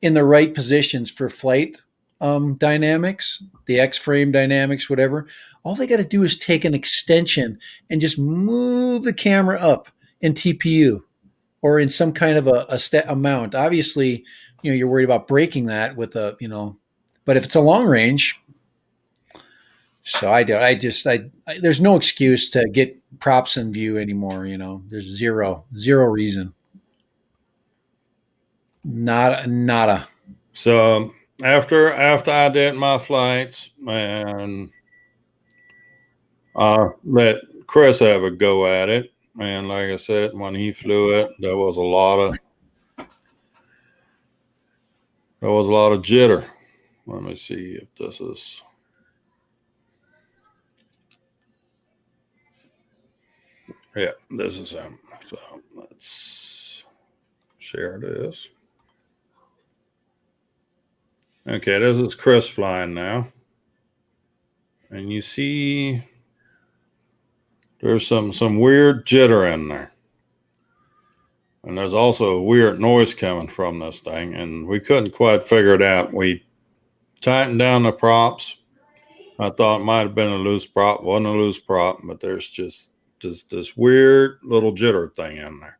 [SPEAKER 2] in the right positions for flight dynamics, the X-frame dynamics, whatever. All they got to do is take an extension and just move the camera up in TPU or in some kind of a mount. Obviously, you're worried about breaking that with but if it's a long range, so there's no excuse to get props in view anymore. There's zero reason. Nada.
[SPEAKER 1] So after I did my flights and let Chris have a go at it, and like I said, when he flew it, there was a lot of jitter. Let me see if this is. Yeah, this is him. So let's share this. Okay, this is Chris flying now. And you see there's some weird jitter in there. And there's also a weird noise coming from this thing, and we couldn't quite figure it out. We tightened down the props. I thought it might have been a loose prop. Wasn't a loose prop, but there's just this weird little jitter thing in there.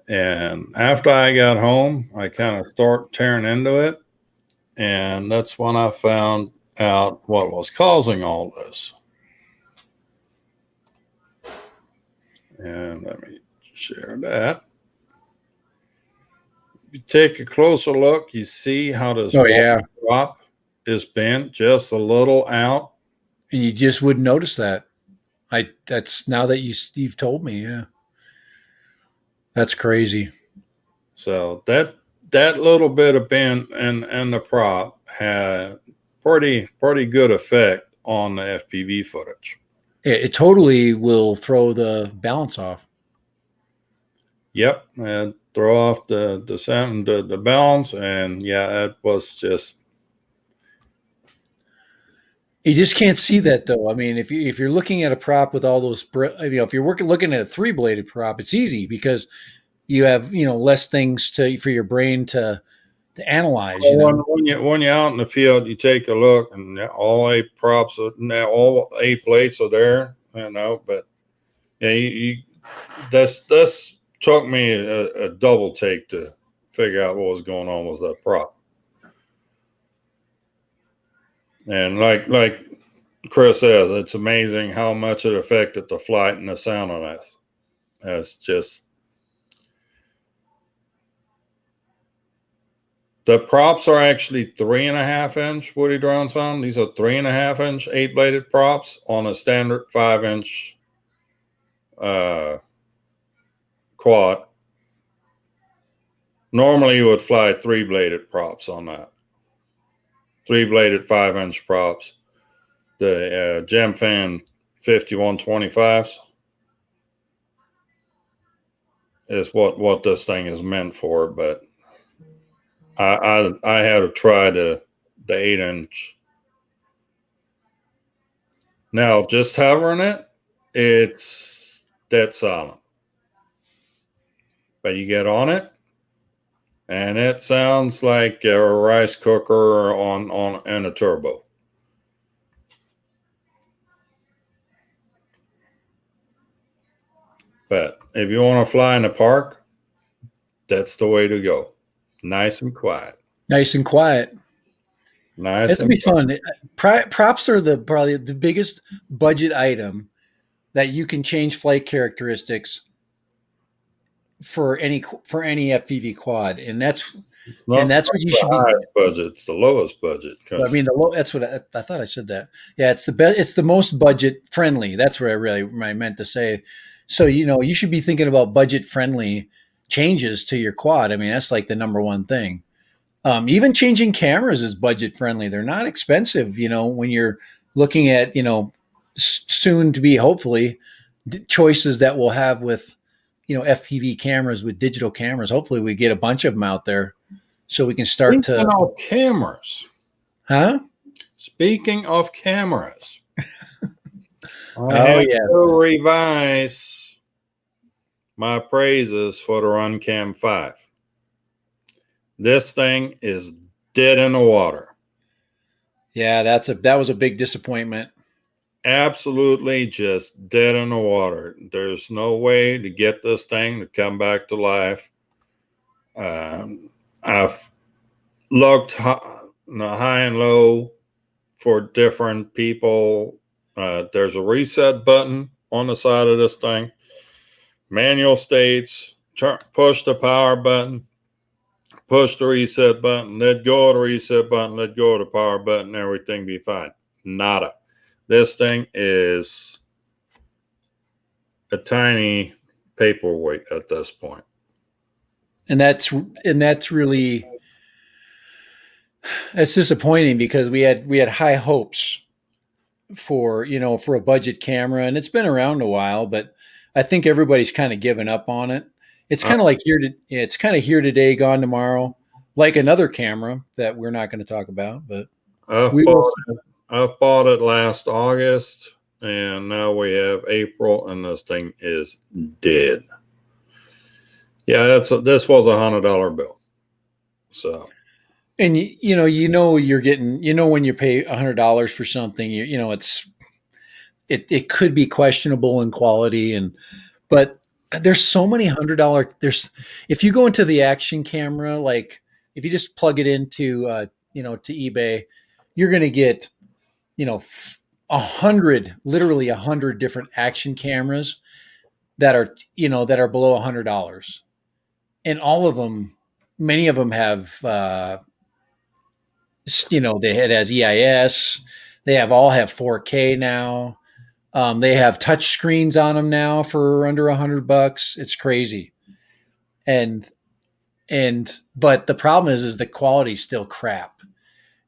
[SPEAKER 1] And after I got home, I kind of start tearing into it. And that's when I found out what was causing all this. And let me share that. If you take a closer look, you see how this
[SPEAKER 2] Oh yeah,
[SPEAKER 1] prop is bent just a little out.
[SPEAKER 2] and you just wouldn't notice that. That's now that you've told me. Yeah, that's crazy.
[SPEAKER 1] So that little bit of bend and the prop had pretty good effect on the FPV footage.
[SPEAKER 2] It totally will throw the balance off.
[SPEAKER 1] Yep, and throw off the sound, the balance, and yeah, it was just
[SPEAKER 2] You just can't see that though. I mean, if you're looking at a prop with all those, if you're looking at a 3-bladed prop, it's easy because you have less things for your brain to analyze.
[SPEAKER 1] when you're out in the field, you take a look, and all 8 props, now all 8 plates are there, But yeah, this took me a double take to figure out what was going on with that prop. And like Chris says, it's amazing how much it affected the flight and the sound on that. That's just the props are actually 3.5-inch Woody Drone Sound. These are 3.5-inch 8-bladed props on a standard 5-inch quad. Normally you would fly 3-bladed props on that. 3-bladed 5-inch props. The Gemfan 5125s is what this thing is meant for, but I had to try the 8-inch. Now, just hovering it, it's dead silent. But you get on it, and it sounds like a rice cooker on in a turbo. But if you want to fly in the park, that's the way to go. Nice and quiet.
[SPEAKER 2] Nice and quiet.
[SPEAKER 1] Nice.
[SPEAKER 2] It'll be fun. Props are probably the biggest budget item that you can change flight characteristics for any FPV quad, and that's what you should be.
[SPEAKER 1] Budget. It's the lowest budget.
[SPEAKER 2] I mean, that's what I thought. I said that. Yeah, it's the best. It's the most budget friendly. That's what I meant to say. So you should be thinking about budget friendly changes to your quad. I mean, that's like the number one thing. Even changing cameras is budget friendly. They're not expensive. When you're looking at soon to be hopefully choices that we'll have with FPV cameras, with digital cameras. Hopefully, we get a bunch of them out there so we can start
[SPEAKER 1] Speaking of cameras.
[SPEAKER 2] Huh?
[SPEAKER 1] Speaking of cameras. I have to revise my praises for the RunCam 5. This thing is dead in the water.
[SPEAKER 2] Yeah, that was a big disappointment.
[SPEAKER 1] Absolutely just dead in the water. There's no way to get this thing to come back to life. I've looked high and low for different people. There's a reset button on the side of this thing. Manual states, push the power button, push the reset button, let go of the reset button, let go of the power button, everything be fine. Nada. This thing is a tiny paperweight at this point.
[SPEAKER 2] And that's really, that's disappointing because we had high hopes for a budget camera, and it's been around a while, but I think everybody's kind of given up on it. It's kind of like it's kind of here today, gone tomorrow, like another camera that we're not going to talk about, but
[SPEAKER 1] I've bought it last August, and now we have April, and this thing is dead. Yeah, this was $100 bill. So,
[SPEAKER 2] and you're getting when you pay $100 for something, it could be questionable in quality, but there's so many $100. If you go into the action camera, like if you just plug it into to eBay, you're going to get 100 different action cameras that are, that are below $100, and all of them, many of them have, it has EIS. They all have 4K now. They have touch screens on them now for under $100. It's crazy. And but the problem is the quality's still crap.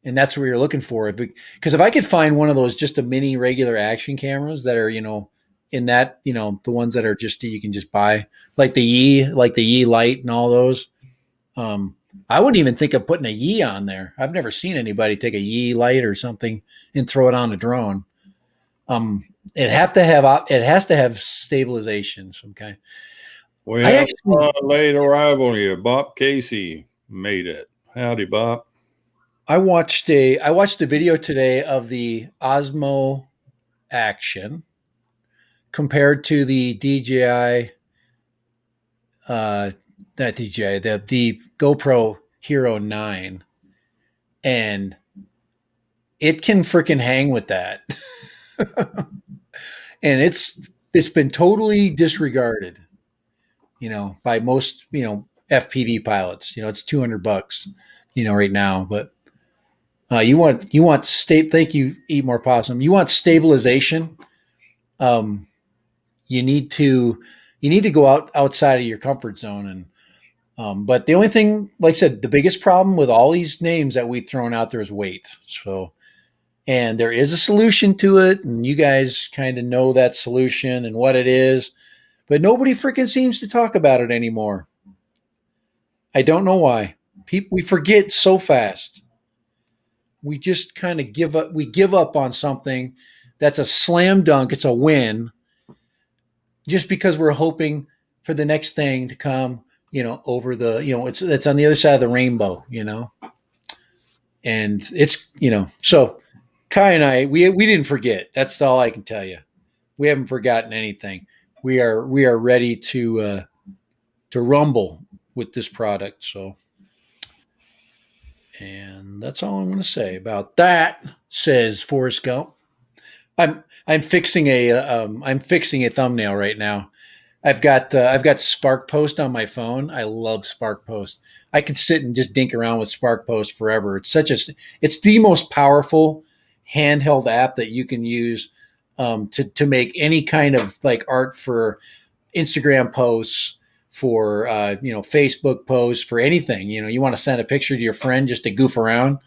[SPEAKER 2] And that's what you're looking for. Because if I could find one of those, just a mini regular action cameras that are, in that, the ones that are just, you can just buy, like the Yi Light and all those. I wouldn't even think of putting a Yi on there. I've never seen anybody take a Yi Light or something and throw it on a drone. It has to have stabilization of some kind.
[SPEAKER 1] We have a late arrival here. Bob Casey made it. Howdy, Bob.
[SPEAKER 2] I watched a video today of the Osmo Action compared to the DJI, the GoPro Hero 9, and it can freaking hang with that. And it's been totally disregarded, by most, FPV pilots. It's $200, right now, but you want thank you, Eat More Possum. You want stabilization. You need to go outside of your comfort zone. And but the only thing, like I said, the biggest problem with all these names that we've thrown out there is weight. So, and there is a solution to it, and you guys kind of know that solution and what it is, but nobody freaking seems to talk about it anymore. I don't know why. We forget so fast. We just kind of give up. We give up on something that's a slam dunk. It's a win, just because we're hoping for the next thing to come, over the, it's on the other side of the rainbow, and it's, so Kai and I, we didn't forget. That's all I can tell you. We haven't forgotten anything. We are ready to rumble with this product. So, and that's all I'm going to say about that, says Forrest Gump. I'm fixing a thumbnail right now. I've got Spark Post on my phone. I love Spark Post. I could sit and just dink around with Spark Post forever. It's the most powerful handheld app that you can use to make any kind of like art for Instagram posts, for Facebook posts, for anything. You want to send a picture to your friend just to goof around.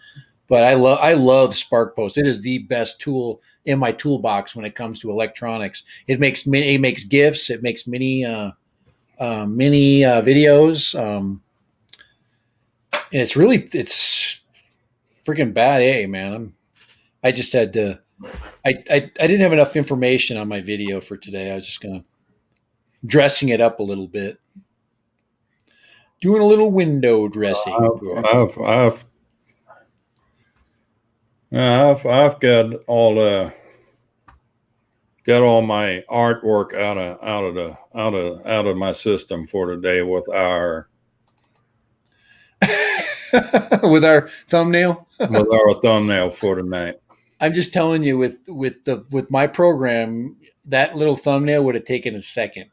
[SPEAKER 2] But I love Spark Post. It is the best tool in my toolbox when it comes to electronics. It makes GIFs. It makes mini videos. And it's freaking bad, man. I just had to. I didn't have enough information on my video for today. I was just gonna dressing it up a little bit, doing a little window dressing.
[SPEAKER 1] I've got all my artwork out of my system for today with our
[SPEAKER 2] with our thumbnail
[SPEAKER 1] for tonight.
[SPEAKER 2] I'm just telling you, with my program, that little thumbnail would have taken a second.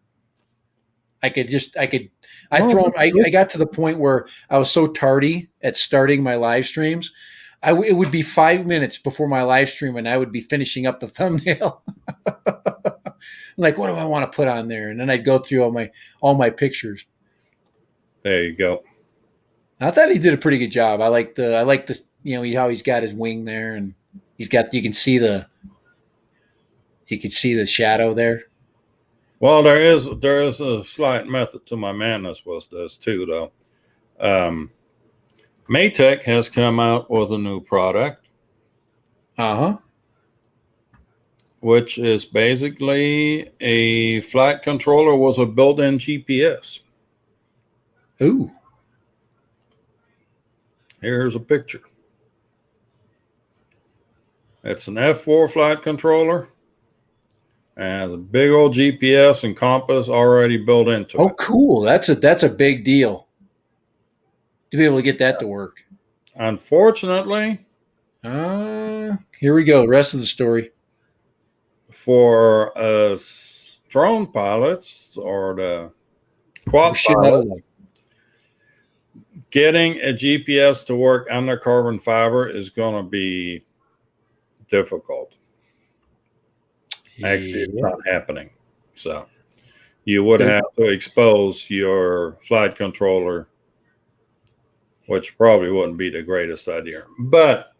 [SPEAKER 2] I got to the point where I was so tardy at starting my live streams. It would be 5 minutes before my live stream, and I would be finishing up the thumbnail. Like, what do I want to put on there? And then I'd go through all my pictures.
[SPEAKER 1] There you go.
[SPEAKER 2] I thought he did a pretty good job. I like the how he's got his wing there, and you can see the shadow there.
[SPEAKER 1] Well, there is a slight method to my madness with this too, though. Maytech has come out with a new product. Which is basically a flight controller with a built-in GPS.
[SPEAKER 2] Ooh.
[SPEAKER 1] Here's a picture. It's an F4 flight controller. And has a big old GPS and compass already built into it.
[SPEAKER 2] Oh, cool. That's a big deal to be able to get that to work.
[SPEAKER 1] Unfortunately,
[SPEAKER 2] here we go. The rest of the story.
[SPEAKER 1] For a drone pilots or the quad
[SPEAKER 2] Shit out of
[SPEAKER 1] pilots,
[SPEAKER 2] luck.
[SPEAKER 1] getting a GPS to work under carbon fiber is going to be difficult. Actually, it's
[SPEAKER 2] Yeah.
[SPEAKER 1] not happening. So you would have to expose your flight controller, which probably wouldn't be the greatest idea. But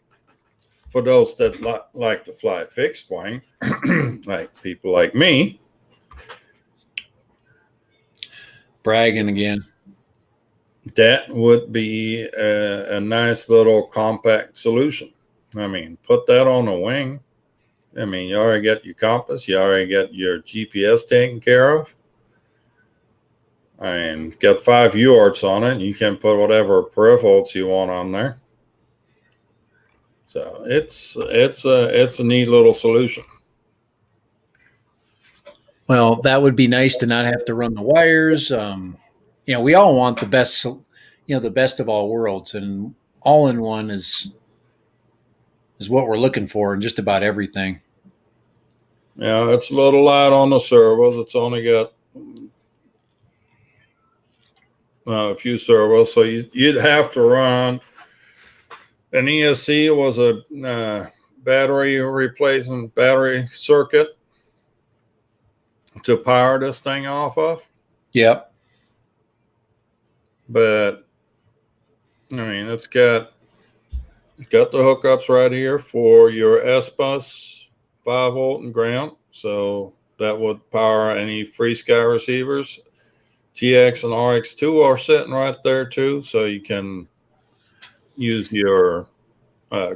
[SPEAKER 1] for those that like to fly fixed wing, like people like me,
[SPEAKER 2] Bragging again.
[SPEAKER 1] that would be a nice little compact solution. I mean, put that on a wing. I mean, you already get your compass, you already get your GPS taken care of. And get 5 UARTs on it, and you can put whatever peripherals you want on there. So it's a neat little solution.
[SPEAKER 2] Well, that would be nice to not have to run the wires. We all want the best, the best of all worlds, and all in one is what we're looking for in just about everything.
[SPEAKER 1] Yeah, it's a little light on the servos. It's only got a few servos, so you'd have to run an ESC was a battery replacement battery circuit to power this thing off of.
[SPEAKER 2] Yep.
[SPEAKER 1] But I mean, it's got the hookups right here for your S bus 5-volt and ground. So that would power any FreeSky receivers. GX and RX2 are sitting right there too. So you can use your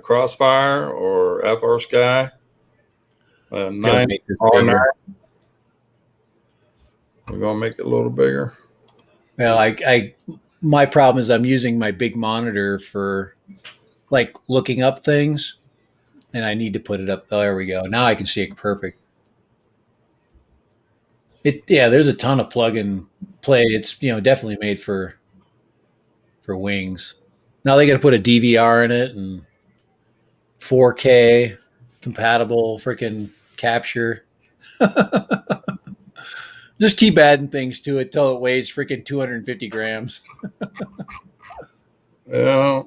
[SPEAKER 1] Crossfire or FrSky. 9 R9. We're going to make it a little bigger.
[SPEAKER 2] Well, my problem is I'm using my big monitor for like looking up things, and I need to put it up. Oh, there we go. Now I can see it perfect. There's a ton of plug and play. It's definitely made for wings. Now they got to put a DVR in it and 4K compatible freaking capture. Just keep adding things to it till it weighs freaking 250 grams.
[SPEAKER 1] Yeah.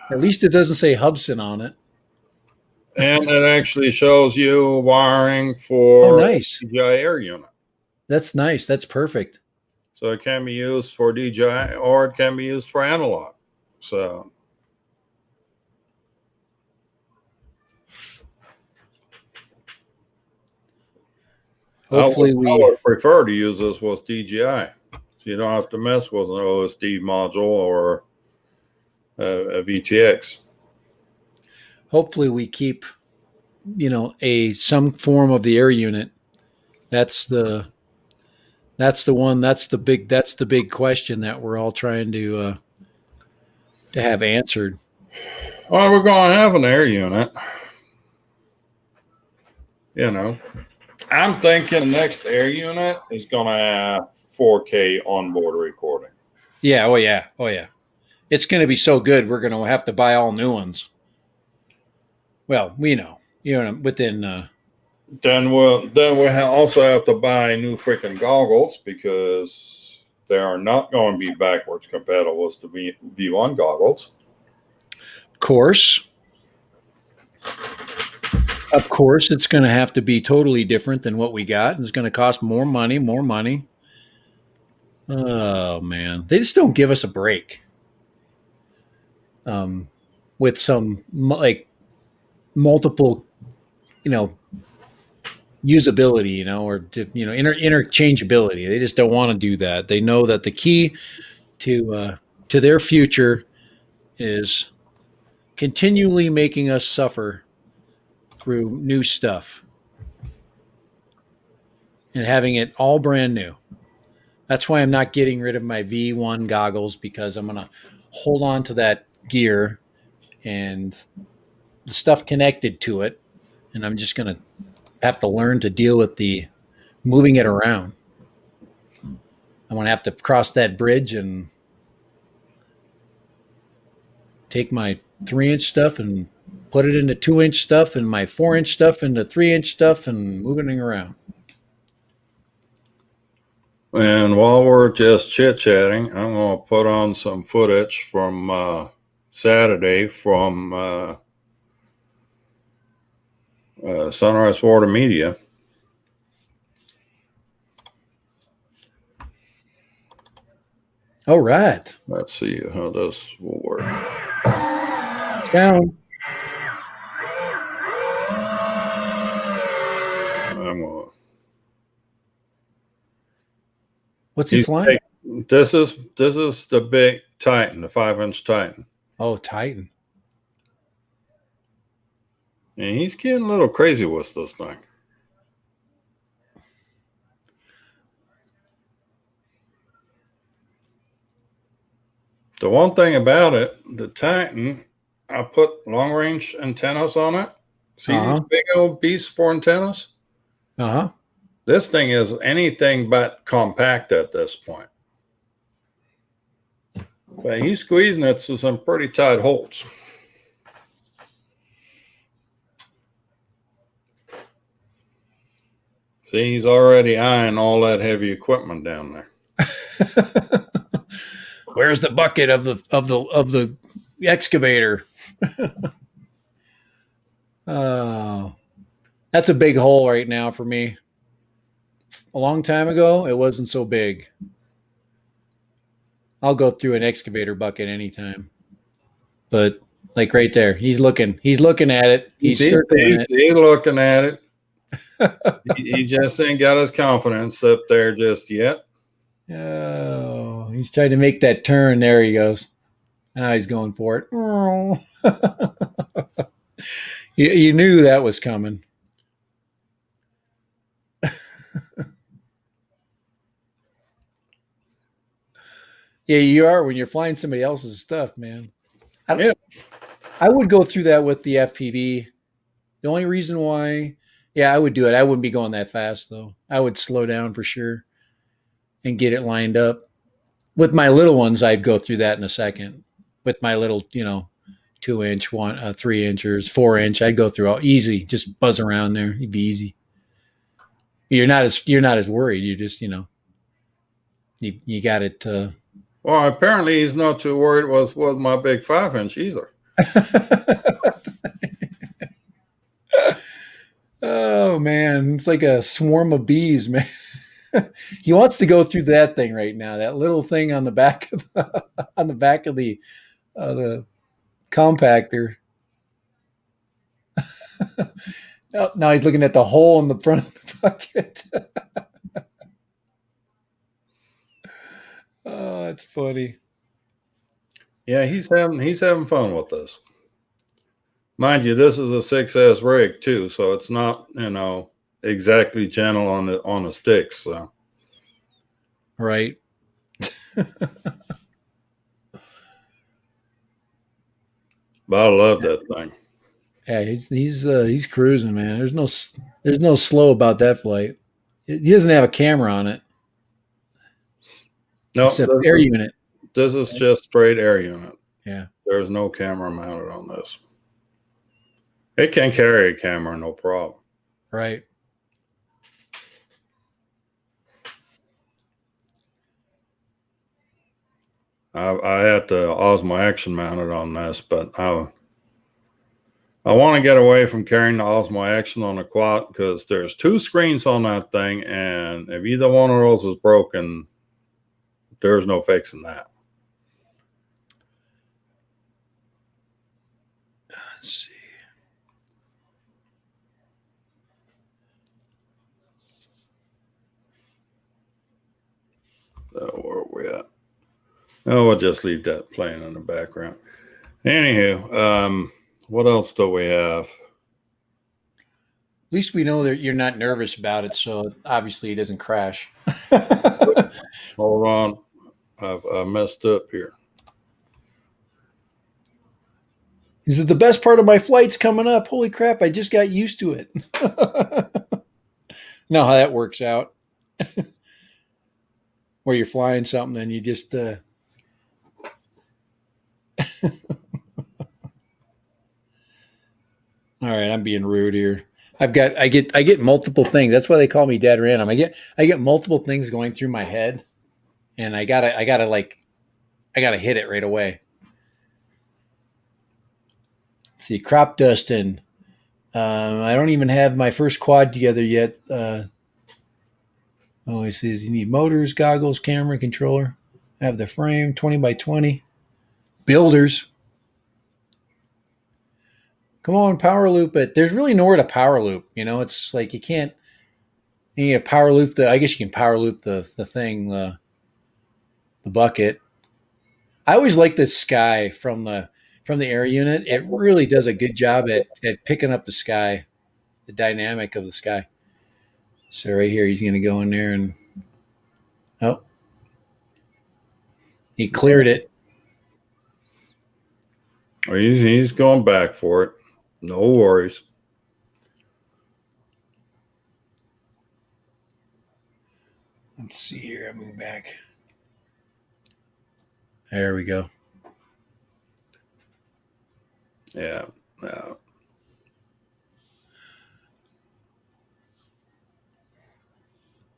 [SPEAKER 2] At least it doesn't say Hubsan on it.
[SPEAKER 1] And it actually shows you wiring for
[SPEAKER 2] nice.
[SPEAKER 1] DJI Air unit.
[SPEAKER 2] That's nice. That's perfect.
[SPEAKER 1] So it can be used for DJI or it can be used for analog. So
[SPEAKER 2] hopefully
[SPEAKER 1] I would prefer to use this with DJI. So you don't have to mess with an OSD module or a VTX.
[SPEAKER 2] Hopefully we keep some form of the air unit. That's the big question that we're all trying to have answered.
[SPEAKER 1] Well, we're going to have an air unit. I'm thinking the next air unit is going to have 4K onboard recording.
[SPEAKER 2] Yeah. Oh yeah. It's going to be so good. We're going to have to buy all new ones. Well, within.
[SPEAKER 1] Then we'll also have to buy new freaking goggles because they are not going to be backwards compatible with the V1 goggles.
[SPEAKER 2] Of course, it's going to have to be totally different than what we got, and it's going to cost more money. Oh man, they just don't give us a break. With some like multiple, usability, or interchangeability. They just don't want to do that. They know that the key to their future is continually making us suffer through new stuff and having it all brand new. That's why I'm not getting rid of my V1 goggles, because I'm going to hold on to that gear and the stuff connected to it. And I'm just going to have to learn to deal with the moving it around. I'm going to have to cross that bridge and take my 3-inch stuff and put it into 2-inch stuff and my 4-inch stuff into 3-inch stuff and moving it around.
[SPEAKER 1] And while we're just chit chatting, I'm going to put on some footage from Saturday from Sunrise Florida Media.
[SPEAKER 2] All right.
[SPEAKER 1] Let's see how this will work.
[SPEAKER 2] Sound.
[SPEAKER 1] I'm gonna,
[SPEAKER 2] What's he flying?
[SPEAKER 1] this is the big Titan, the 5-inch Titan.
[SPEAKER 2] Oh, Titan.
[SPEAKER 1] And he's getting a little crazy with this thing. The one thing about it, the Titan, I put long range antennas on it. See these big old beasts for antennas?
[SPEAKER 2] Uh-huh.
[SPEAKER 1] This thing is anything but compact at this point. But he's squeezing it to some pretty tight holes. See, he's already eyeing all that heavy equipment down there.
[SPEAKER 2] Where's the bucket of the excavator? Oh, that's a big hole right now for me. A long time ago, it wasn't so big. I'll go through an excavator bucket anytime. But like right there, he's looking at it. He's
[SPEAKER 1] looking at it. he just ain't got his confidence up there just yet.
[SPEAKER 2] Oh, he's trying to make that turn. There he goes. Now he's going for it. Oh. You knew that was coming. Yeah, you are when you're flying somebody else's stuff, man. I would go through that with the FPV. The only reason why, I would do it. I wouldn't be going that fast, though. I would slow down for sure and get it lined up. With my little ones, I'd go through that in a second. With my little, 2-inch, 3-inchers, 4-inch, I'd go through all easy, just buzz around there. It'd be easy. You're not as worried. You just, you got it.
[SPEAKER 1] Well, apparently he's not too worried with my big 5-inch either.
[SPEAKER 2] Oh man, it's like a swarm of bees, man. He wants to go through that thing right now. That little thing on the back of the compactor. Oh, now he's looking at the hole in the front of the bucket. Oh, that's funny.
[SPEAKER 1] Yeah, he's having fun with this. Mind you, this is a 6S rig too, so it's not, exactly gentle on the sticks. So.
[SPEAKER 2] Right.
[SPEAKER 1] But I love that thing.
[SPEAKER 2] Yeah, he's cruising, man. There's no slow about that flight. He doesn't have a camera on it.
[SPEAKER 1] No,
[SPEAKER 2] it's an air unit.
[SPEAKER 1] This is just straight air unit.
[SPEAKER 2] Yeah.
[SPEAKER 1] There's no camera mounted on this. It can carry a camera, no problem.
[SPEAKER 2] Right.
[SPEAKER 1] I had the Osmo Action mounted on this, but I want to get away from carrying the Osmo Action on the quad because there's 2 screens on that thing, and if either one of those is broken, there's no fixing that.
[SPEAKER 2] Let's see.
[SPEAKER 1] Where are we at? Oh, we'll just leave that playing in the background. Anywho, what else do we have?
[SPEAKER 2] At least we know that you're not nervous about it, so obviously it doesn't crash.
[SPEAKER 1] Hold on. I messed up here.
[SPEAKER 2] Is it the best part of my flight's coming up? Holy crap, I just got used to it. Know how that works out. Where you're flying something and you just all right, I'm being rude here. I get multiple things. That's why they call me Dad Random. I get multiple things going through my head, and I gotta hit it right away. Let's see, crop dusting. I don't even have my first quad together yet. He says you need motors, goggles, camera, controller. I have the frame, 20 by 20. Builders. Come on, power loop it. There's really nowhere to power loop. It's like you need to power loop I guess you can power loop the thing, the bucket. I always like the sky from the air unit. It really does a good job at picking up the sky, the dynamic of the sky. So right here, he's going to go in there and, he cleared it.
[SPEAKER 1] He's going back for it. No worries.
[SPEAKER 2] Let's see here. I'm moving back. There we go.
[SPEAKER 1] Yeah. No.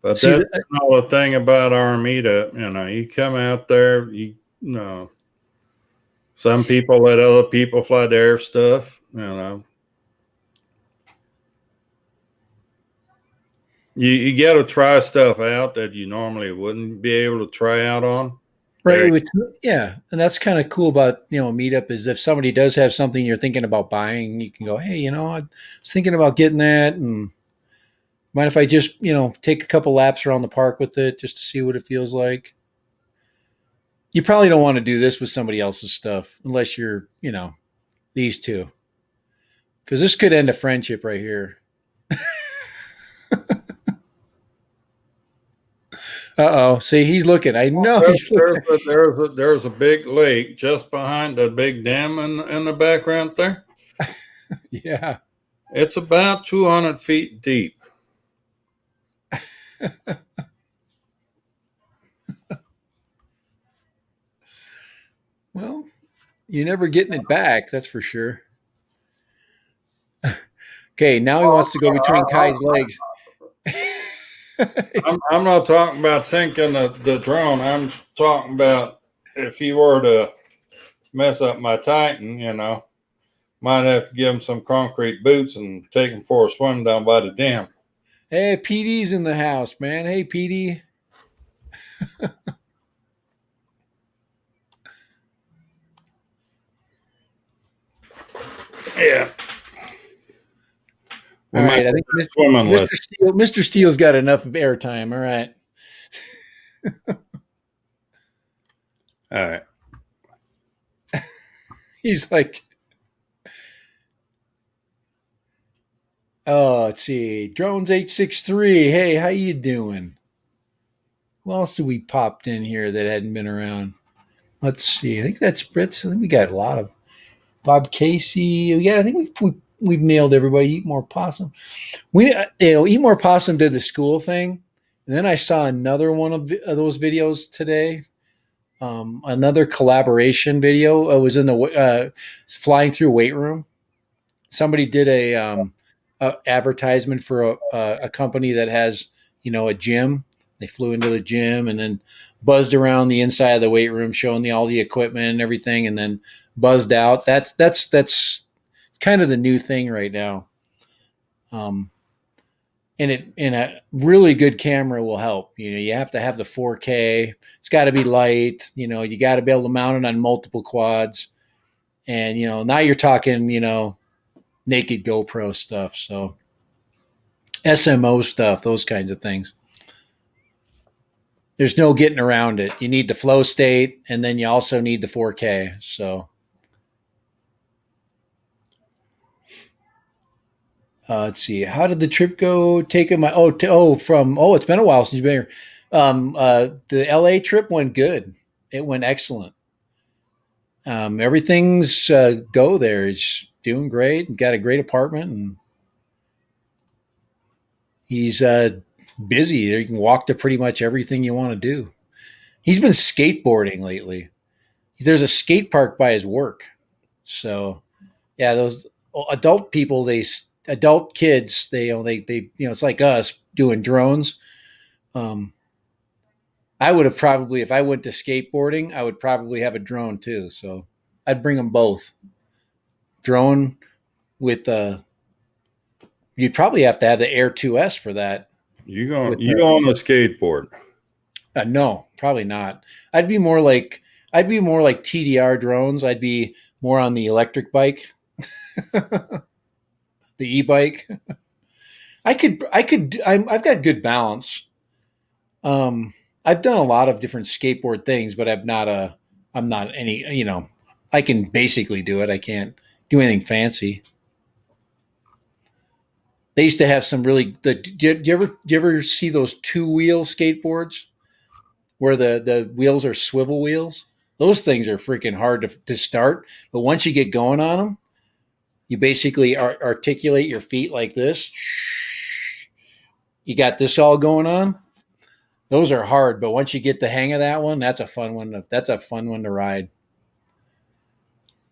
[SPEAKER 1] But
[SPEAKER 2] See,
[SPEAKER 1] that's the thing about Armida. You come out there, some people let other people fly their stuff, You got to try stuff out that you normally wouldn't be able to try out on.
[SPEAKER 2] Right. Yeah. And that's kind of cool about, a meetup is if somebody does have something you're thinking about buying, you can go, hey, I was thinking about getting that. And mind if I just, take a couple laps around the park with it just to see what it feels like? You probably don't want to do this with somebody else's stuff unless you're, these two. Because this could end a friendship right here. Uh-oh. See, he's looking. I know he's looking.
[SPEAKER 1] There's a big lake just behind the big dam in the background there.
[SPEAKER 2] Yeah.
[SPEAKER 1] It's about 200 feet deep.
[SPEAKER 2] Well, you're never getting it back, that's for sure. Okay, now he wants to go between Kai's legs.
[SPEAKER 1] I'm not talking about sinking the drone. I'm talking about if he were to mess up my Titan, might have to give him some concrete boots and take him for a swim down by the dam.
[SPEAKER 2] Hey, PD's in the house, man. Hey, PD.
[SPEAKER 1] Yeah.
[SPEAKER 2] All right, I think Mr. Steele's got enough of airtime. All right.
[SPEAKER 1] All right.
[SPEAKER 2] He's like, let's see. Drones 863. Hey, how you doing? Who else did we popped in here that hadn't been around? Let's see. I think that's Brits. I think we got a lot of Bob Casey. Yeah, I think we've nailed everybody. Eat More Possum. Eat More Possum did the school thing, and then I saw another one of those videos today. Another collaboration video. It was in the flying through weight room. Somebody did a advertisement for a company that has a gym. They flew into the gym and then buzzed around the inside of the weight room, showing all the equipment and everything, and then buzzed out. That's kind of the new thing right now. And a really good camera will help. You have to have the 4K. It's got to be light. You got to be able to mount it on multiple quads. And now you're talking naked GoPro stuff. So SMO stuff, those kinds of things. There's no getting around it. You need the flow state, and then you also need the 4K. So let's see. How did the trip go? It's been a while since you've been here. The LA trip went good. It went excellent. Everything's go there. He's doing great. Got a great apartment, and he's busy. You can walk to pretty much everything you want to do. He's been skateboarding lately. There's a skate park by his work. So, yeah, those adult people, they adult kids, they it's like us doing drones. I would have probably, if I went to skateboarding, I would probably have a drone too. So I'd bring them both. Drone with you'd probably have to have the Air 2S for that.
[SPEAKER 1] You on a skateboard?
[SPEAKER 2] No, probably not. I'd be more like TDR drones. I'd be more on the electric bike, the e-bike. I've got good balance. I've done a lot of different skateboard things, but I'm not any, I can basically do it. I can't do anything fancy. They used to have some really, do you ever see those 2-wheel skateboards where the wheels are swivel wheels? Those things are freaking hard to start. But once you get going on them, you basically articulate your feet like this. You got this all going on. Those are hard, but once you get the hang of that one, that's a fun one. That's a fun one to ride.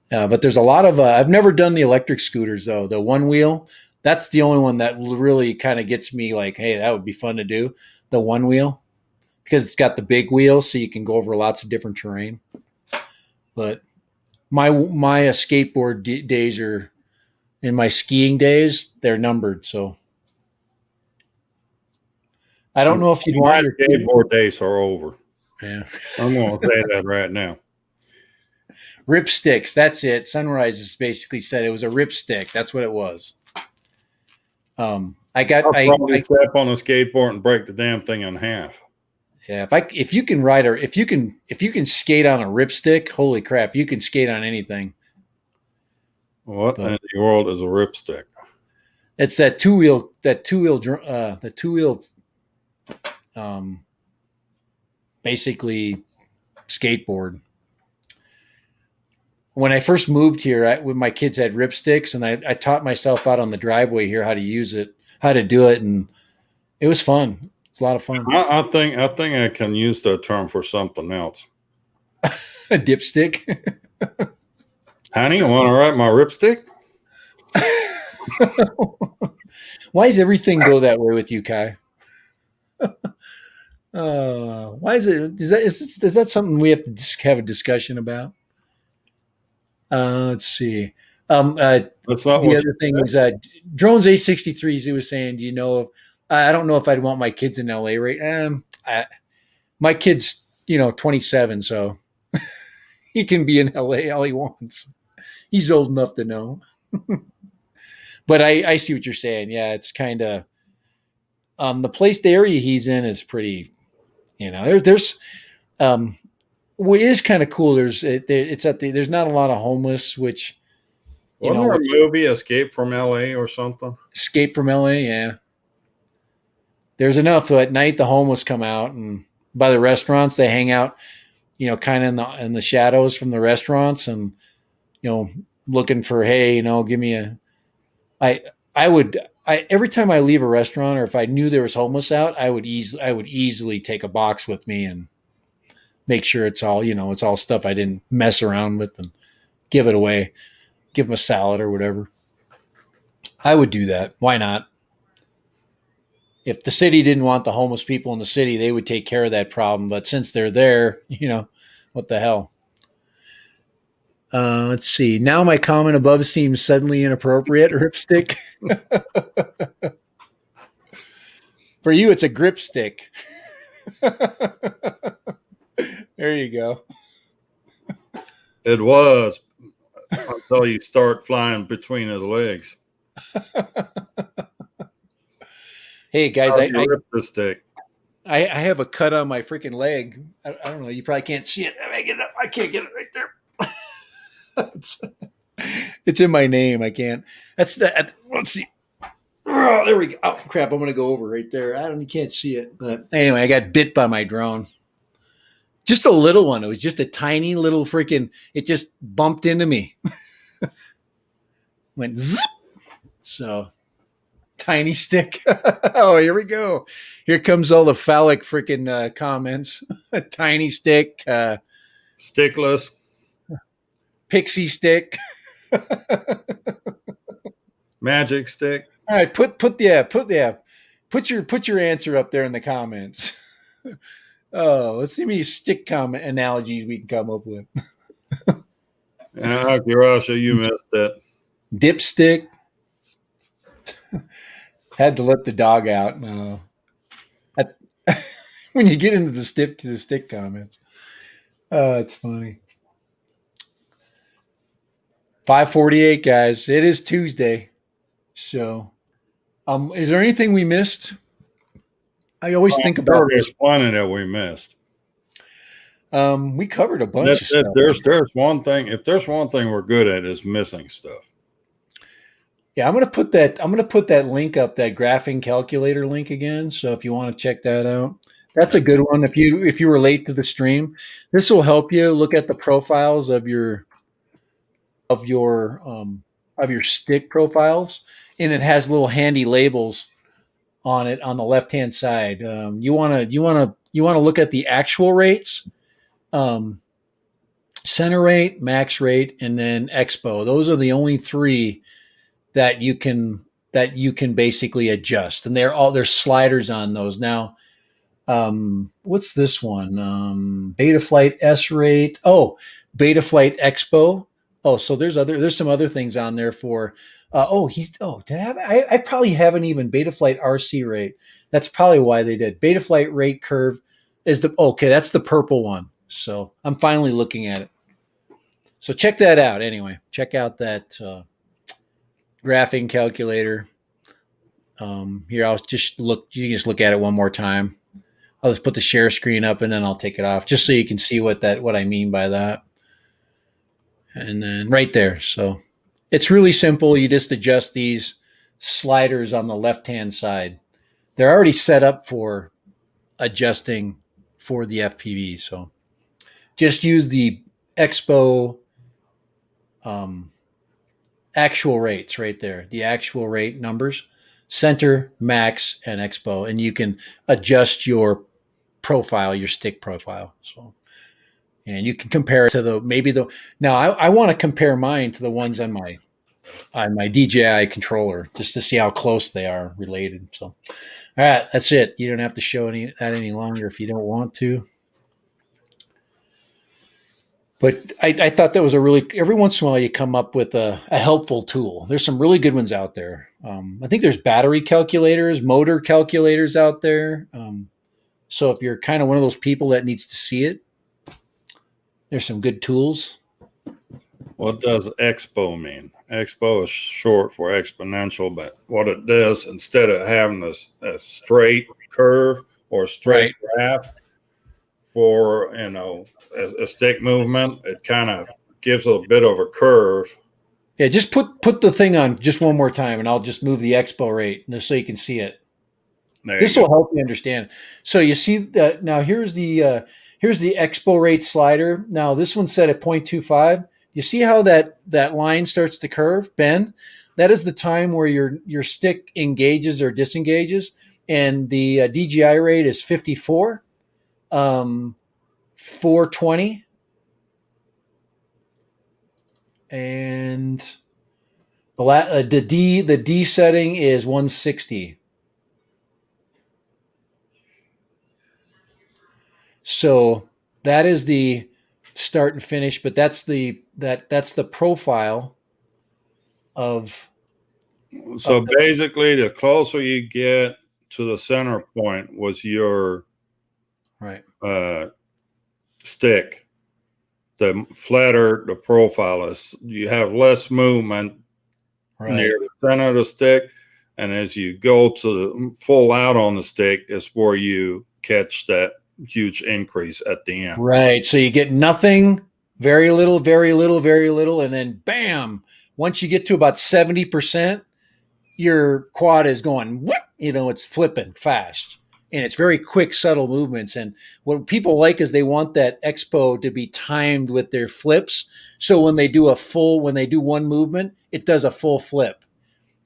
[SPEAKER 2] But there's a lot of. I've never done the electric scooters though. The one wheel, that's the only one that really kind of gets me like, hey, that would be fun to do. The one wheel, because it's got the big wheels, so you can go over lots of different terrain. But my skateboard days are, in my skiing days, they're numbered. So I don't know if you'd want your
[SPEAKER 1] skateboard days are over.
[SPEAKER 2] Yeah,
[SPEAKER 1] I'm going to say that right now.
[SPEAKER 2] Ripsticks, that's it. Sunrise has basically said it was a ripstick. That's what it was. I
[SPEAKER 1] probably step on a skateboard and break the damn thing in half.
[SPEAKER 2] Yeah, if you can skate on a ripstick, holy crap, you can skate on anything.
[SPEAKER 1] What in the world is a ripstick?
[SPEAKER 2] It's that two wheel basically skateboard. When I first moved here, when my kids had ripsticks, and I taught myself out on the driveway here how to use it, how to do it, and it was fun. It's a lot of fun.
[SPEAKER 1] I think I can use that term for something else.
[SPEAKER 2] A dipstick.
[SPEAKER 1] Honey, you want to ride my ripstick?
[SPEAKER 2] Why does everything go that way with you, Kai? Why is it? Is that something we have to have a discussion about? Let's see.
[SPEAKER 1] That's not
[SPEAKER 2] the other thing is drones A63s. He was saying, do you know of? I don't know if I'd want my kids in LA right. My kid's 27, so he can be in LA all he wants. He's old enough to know. But I see what you're saying. Yeah, it's kind of the area he's in is pretty. There's what is kind of cool. There's not a lot of homeless, which
[SPEAKER 1] wasn't there a movie Escape from LA or something?
[SPEAKER 2] Escape from LA, yeah. There's enough. So at night, the homeless come out, and by the restaurants, they hang out, kind of in the shadows from the restaurants, and looking for, hey, give me a. I would every time I leave a restaurant, or if I knew there was homeless out, I would easily take a box with me and make sure it's all it's all stuff I didn't mess around with, and give it away, give them a salad or whatever. I would do that. Why not? If the city didn't want the homeless people in the city, they would take care of that problem. But since they're there, what the hell? Let's see. Now my comment above seems suddenly inappropriate. Ripstick. For you, it's a grip stick. There you go.
[SPEAKER 1] It was until you start flying between his legs.
[SPEAKER 2] Hey guys,
[SPEAKER 1] I ripped the stick.
[SPEAKER 2] I have a cut on my freaking leg. I don't know. You probably can't see it. I can't get it right there. It's in my name. I can't. That's the. Let's see. Oh, there we go. Oh crap! I'm gonna go over right there. You can't see it, but anyway, I got bit by my drone. Just a little one. It was just a tiny little freaking. It just bumped into me. Went zip. So. Tiny stick. Oh, here we go. Here comes all the phallic freaking comments. Tiny stick.
[SPEAKER 1] Stickless.
[SPEAKER 2] Pixie stick.
[SPEAKER 1] Magic stick.
[SPEAKER 2] All right, put your answer up there in the comments. Oh, let's see how many stick comment analogies we can come up with.
[SPEAKER 1] Russia, you missed it.
[SPEAKER 2] Dipstick. Had to let the dog out. No. When you get into the stick comments. It's funny. 5:48, guys. It is Tuesday. So is there anything we missed? I always think about
[SPEAKER 1] there's plenty that we missed.
[SPEAKER 2] We covered a bunch of stuff.
[SPEAKER 1] There's one thing. If there's one thing we're good at, is missing stuff.
[SPEAKER 2] Yeah, I'm gonna put that link up, that graphing calculator link again. So if you want to check that out, that's a good one. If you were late to the stream, this will help you look at the profiles of your stick profiles, and it has little handy labels on it on the left hand side. You want to look at the actual rates, center rate, max rate, and then expo. Those are the only three that you can basically adjust, and there's sliders on those. Now, what's this one? Betaflight S rate. Oh, Betaflight Expo. Oh, so there's some other things on there for. I probably haven't even Betaflight RC rate. That's probably why they did. Betaflight rate curve is that's the purple one. So I'm finally looking at it. So check that out. Anyway, check out that graphing calculator. Here, I'll just look. You can just look at it one more time. I'll just put the share screen up and then I'll take it off just so you can see what I mean by that. And then right there. So it's really simple. You just adjust these sliders on the left-hand side. They're already set up for adjusting for the FPV. So just use the Expo actual rates right there, the actual rate numbers, center, max, and Expo, and you can adjust your profile, your stick profile. So, and you can compare it to now I want to compare mine to the ones on my DJI controller just to see how close they are related. So, all right, that's it. You don't have to show that any longer if you don't want to. But I thought that was every once in a while you come up with a helpful tool. There's some really good ones out there. I think there's battery calculators, motor calculators out there. So if you're kind of one of those people that needs to see it, there's some good tools.
[SPEAKER 1] What does Expo mean? Expo is short for exponential, but what it does, instead of having a straight curve or straight graph for, a stick movement, it kind of gives a bit of a curve.
[SPEAKER 2] Yeah, just put the thing on just one more time, and I'll just move the Expo rate just so you can see it. This will help you understand. So you see that now. Here's the Expo rate slider. Now this one's set at 0.25. You see how that line starts to curve, bend? That is the time where your stick engages or disengages, and the DJI rate is 54. 420, and the D setting is 160. So that is the start and finish, but that's the profile of.
[SPEAKER 1] So basically, the closer you get to the center point was your stick, the flatter the profile is. You have less movement near the center of the stick, and as you go to the full out on the stick is where you catch that huge increase at the end.
[SPEAKER 2] Right. So you get nothing, very little, very little, very little, and then bam, once you get to about 70%, your quad is going, it's flipping fast. And it's very quick, subtle movements. And what people like is they want that Expo to be timed with their flips. So when they do one movement, it does a full flip.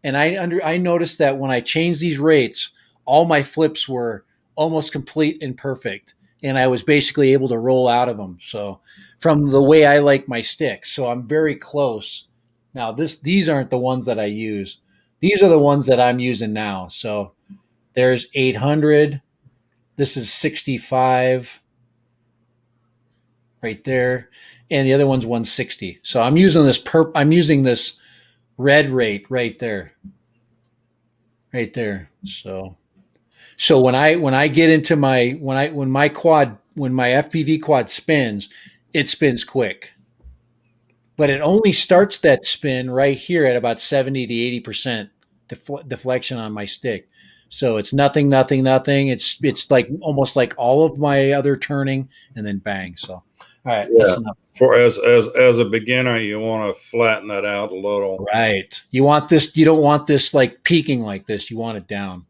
[SPEAKER 2] And I noticed that when I changed these rates, all my flips were almost complete and perfect. And I was basically able to roll out of them. So from the way I like my sticks. So I'm very close. Now these aren't the ones that I use. These are the ones that I'm using now. So there's 800. This is 65 right there. And the other one's 160. So I'm using this red rate right there. Right there. So when I get into when my FPV quad spins, it spins quick. But it only starts that spin right here at about 70 to 80% deflection on my stick. So it's nothing. It's like almost like all of my other turning and then bang. So all right,
[SPEAKER 1] Yeah.
[SPEAKER 2] that's enough.
[SPEAKER 1] For as a beginner, you want to flatten that out a little.
[SPEAKER 2] Right. You don't want this like peaking like this. You want it down.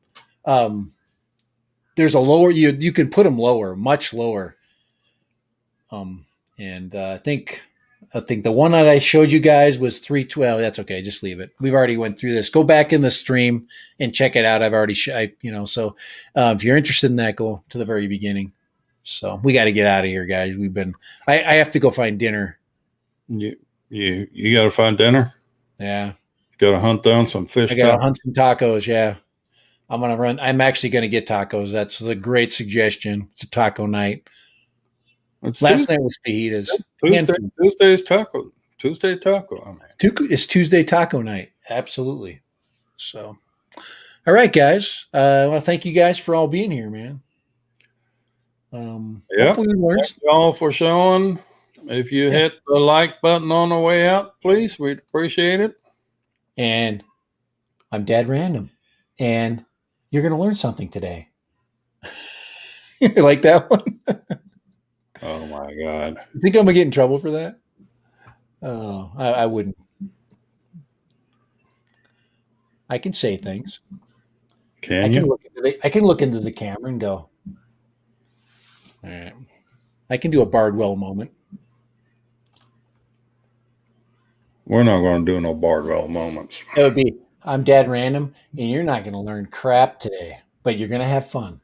[SPEAKER 2] There's a lower, you can put them lower, much lower. And I think the one that I showed you guys was 312. That's okay. Just leave it. We've already went through this. Go back in the stream and check it out. I've already, so if you're interested in that, go to the very beginning. So we got to get out of here, guys. I have to go find dinner.
[SPEAKER 1] You got to find dinner.
[SPEAKER 2] Yeah.
[SPEAKER 1] Got to hunt down some fish.
[SPEAKER 2] I got to hunt some tacos. Yeah. I'm actually going to get tacos. That's a great suggestion. It's a taco night. Last night was fajitas.
[SPEAKER 1] Tuesday's taco. Tuesday taco. I mean.
[SPEAKER 2] It's Tuesday taco night. Absolutely. So, all right, guys. I want to thank you guys for all being here, man. Hopefully we learned.
[SPEAKER 1] Thank you all for showing. If you hit the like button on the way out, please, we'd appreciate it.
[SPEAKER 2] And I'm Dad Random, and you're going to learn something today. You like that one?
[SPEAKER 1] Oh my God!
[SPEAKER 2] You think I'm gonna get in trouble for that? Oh, I wouldn't. I can say things.
[SPEAKER 1] Can you?
[SPEAKER 2] I can look into the camera and go. All right. I can do a Bardwell moment.
[SPEAKER 1] We're not going to do no Bardwell moments.
[SPEAKER 2] It would be, I'm Dad Random, and you're not going to learn crap today, but you're going to have fun.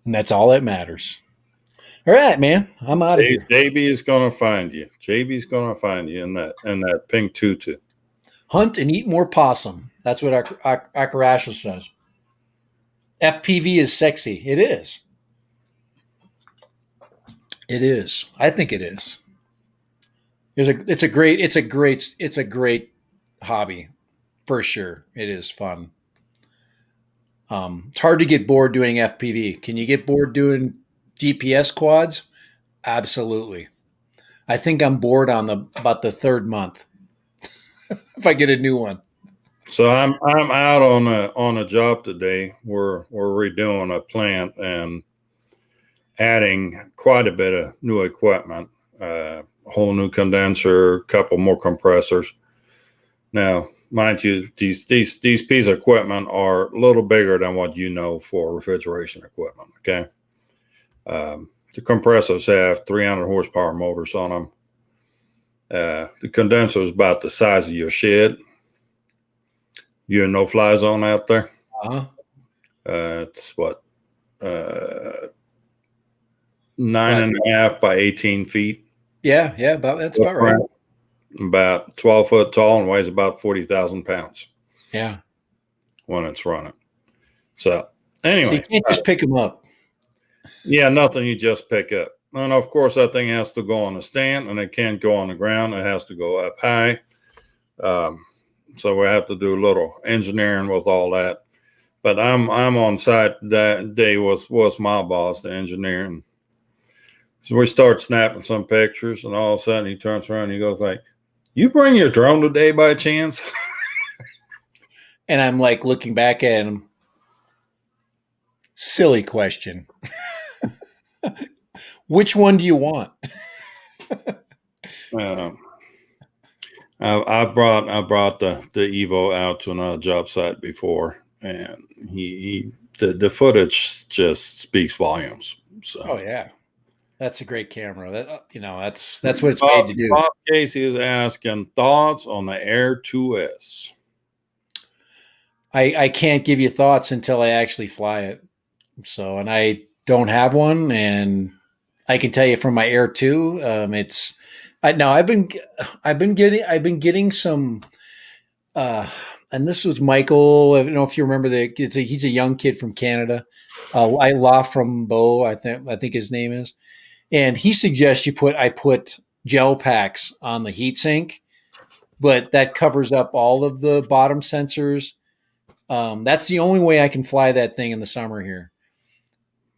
[SPEAKER 2] And that's all that matters. All right, man. I'm out of here.
[SPEAKER 1] JB is going to find you. JB's going to find you in that pink tutu.
[SPEAKER 2] Hunt and eat more possum. That's what Akarasha says. FPV is sexy. It is. It is. I think it is. It's a great hobby for sure. It is fun. It's hard to get bored doing FPV. Can you get bored doing DPS quads? Absolutely. I think I'm bored on about the third month if I get a new one.
[SPEAKER 1] So I'm out on a job today. We're redoing a plant and adding quite a bit of new equipment. A whole new condenser, a couple more compressors. Now, mind you, these pieces of equipment are a little bigger than what you know for refrigeration equipment. Okay, the compressors have 300 horsepower motors on them. The condenser is about the size of your shed. You're in no-fly zone out there. It's what 9.5 by 18 feet.
[SPEAKER 2] Yeah, that's about right.
[SPEAKER 1] About 12 foot tall and weighs about 40,000 pounds.
[SPEAKER 2] Yeah,
[SPEAKER 1] when it's running. So anyway,
[SPEAKER 2] so you can't just pick them up.
[SPEAKER 1] Yeah, nothing you just pick up. And of course, that thing has to go on a stand, and it can't go on the ground. It has to go up high. So we have to do a little engineering with all that. But I'm on site that day with my boss, the engineer. And so we start snapping some pictures, and all of a sudden he turns around and he goes like, "You bring your drone today by chance?"
[SPEAKER 2] And I'm like looking back at him. Silly question. Which one do you want?
[SPEAKER 1] I brought the Evo out to another job site before, and the footage just speaks volumes. So.
[SPEAKER 2] Oh yeah, that's a great camera. That's what it's made to do.
[SPEAKER 1] Bob Casey is asking thoughts on the Air 2S.
[SPEAKER 2] I can't give you thoughts until I actually fly it. So, and I don't have one, and I can tell you from my Air 2, I've been getting some, and this was Michael. I don't know if you remember he's a young kid from Canada. I La from Bo, I think his name is, and he suggests I put gel packs on the heatsink, but that covers up all of the bottom sensors. That's the only way I can fly that thing in the summer here.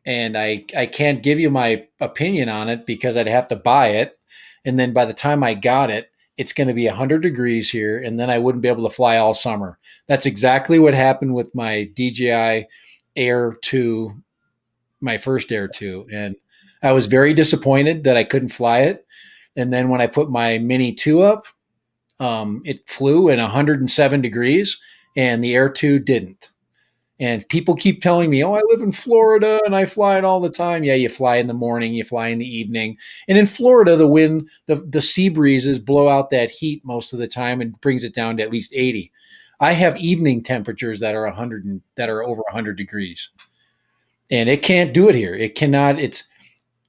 [SPEAKER 2] And I can't give you my opinion on it because I'd have to buy it. And then by the time I got it, it's going to be 100 degrees here. And then I wouldn't be able to fly all summer. That's exactly what happened with my DJI Air 2, my first Air 2. And I was very disappointed that I couldn't fly it. And then when I put my Mini 2 up, it flew in 107 degrees and the Air 2 didn't. And people keep telling me, oh, I live in Florida and I fly it all the time. Yeah, you fly in the morning, you fly in the evening. And in Florida, the wind, the sea breezes blow out that heat most of the time and brings it down to at least 80. I have evening temperatures that are that are over 100 degrees. And it can't do it here. It cannot. It's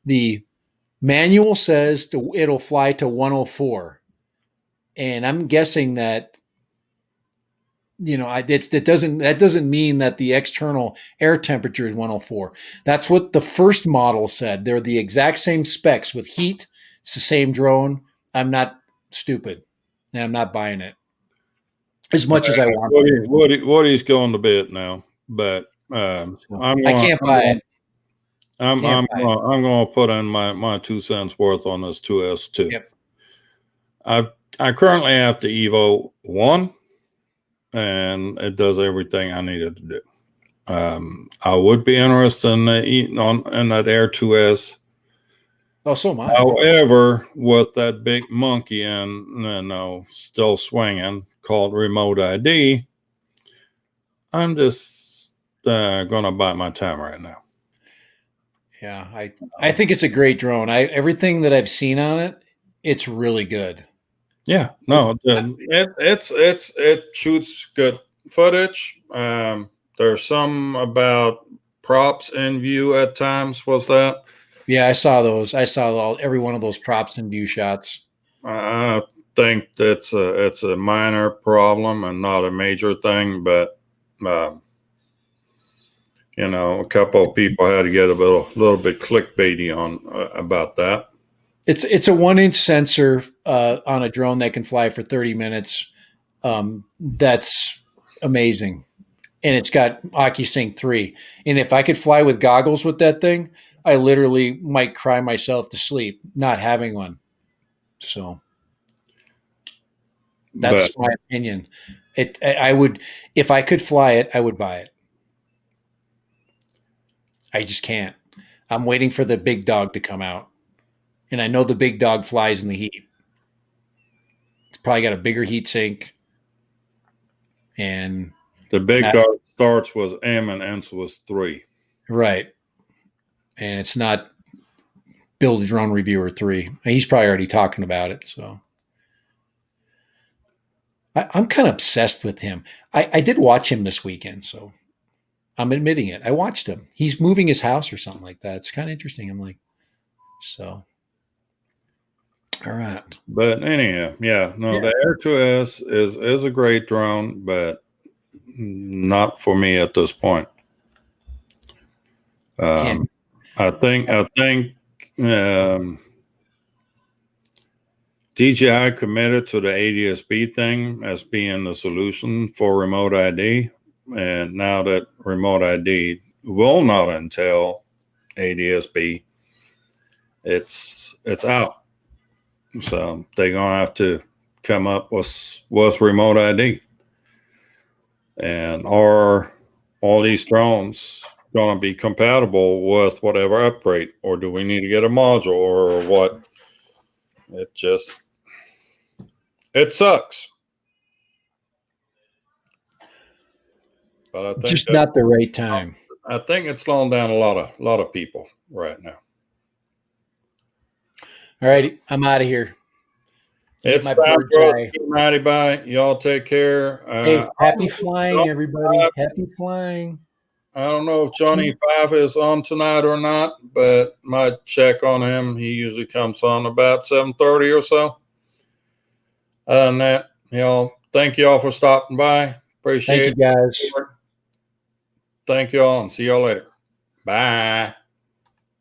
[SPEAKER 2] the manual says it'll fly to 104. And I'm guessing that that doesn't mean that the external air temperature is 104. That's what the first model said. They're the exact same specs with heat. It's the same drone. I'm not stupid, and I'm not buying it as much as I want.
[SPEAKER 1] Woody's going to bed now, but
[SPEAKER 2] I can't buy it.
[SPEAKER 1] I'm going to put in my 2 cents worth on this 2S too.
[SPEAKER 2] Yep.
[SPEAKER 1] I currently have the Evo 1. And it does everything I needed to do. I would be interested in that Air 2S.
[SPEAKER 2] Oh, so am I.
[SPEAKER 1] However, with that big monkey still swinging called Remote ID, I'm just going to bite my time right now.
[SPEAKER 2] Yeah, I think it's a great drone. Everything that I've seen on it, it's really good.
[SPEAKER 1] Yeah, no, it shoots good footage. There's some about props in view at times. Was that?
[SPEAKER 2] Yeah, I saw those. I saw every one of those props in view shots.
[SPEAKER 1] I think it's a minor problem and not a major thing, but a couple of people had to get a little bit clickbaity on about that.
[SPEAKER 2] It's a 1-inch sensor on a drone that can fly for 30 minutes. That's amazing. And it's got OcuSync 3. And if I could fly with goggles with that thing, I literally might cry myself to sleep not having one. So that's my opinion. I would, if I could fly it, I would buy it. I just can't. I'm waiting for the big dog to come out. And I know the big dog flies in the heat. It's probably got a bigger heat sink. And
[SPEAKER 1] the big dog starts with M and ends with 3.
[SPEAKER 2] Right. And it's not Build a Drone Reviewer 3. He's probably already talking about it. So I'm kind of obsessed with him. I did watch him this weekend, so I'm admitting it. I watched him. He's moving his house or something like that. It's kind of interesting. I'm like, so. All right.
[SPEAKER 1] But anyhow, the Air 2S is a great drone, but not for me at this point. I think DJI committed to the ADS-B thing as being the solution for Remote ID, and now that Remote ID will not entail ADS-B, it's out. So they're gonna have to come up with Remote ID, and are all these drones gonna be compatible with whatever upgrade, or do we need to get a module or what? It sucks. But I think
[SPEAKER 2] just not the right time.
[SPEAKER 1] I think it's slowing down a lot of people right now.
[SPEAKER 2] All right, I'm out of here.
[SPEAKER 1] It's time for us to mighty bye. Y'all take care.
[SPEAKER 2] Hey, happy flying, everybody. Happy flying.
[SPEAKER 1] I don't know if Johnny Five is on tonight or not, but might check on him. He usually comes on about 7:30 or so. Other than that, thank you all for stopping by. Appreciate
[SPEAKER 2] Thank you, guys.
[SPEAKER 1] it. Thank you all and see y'all later. Bye.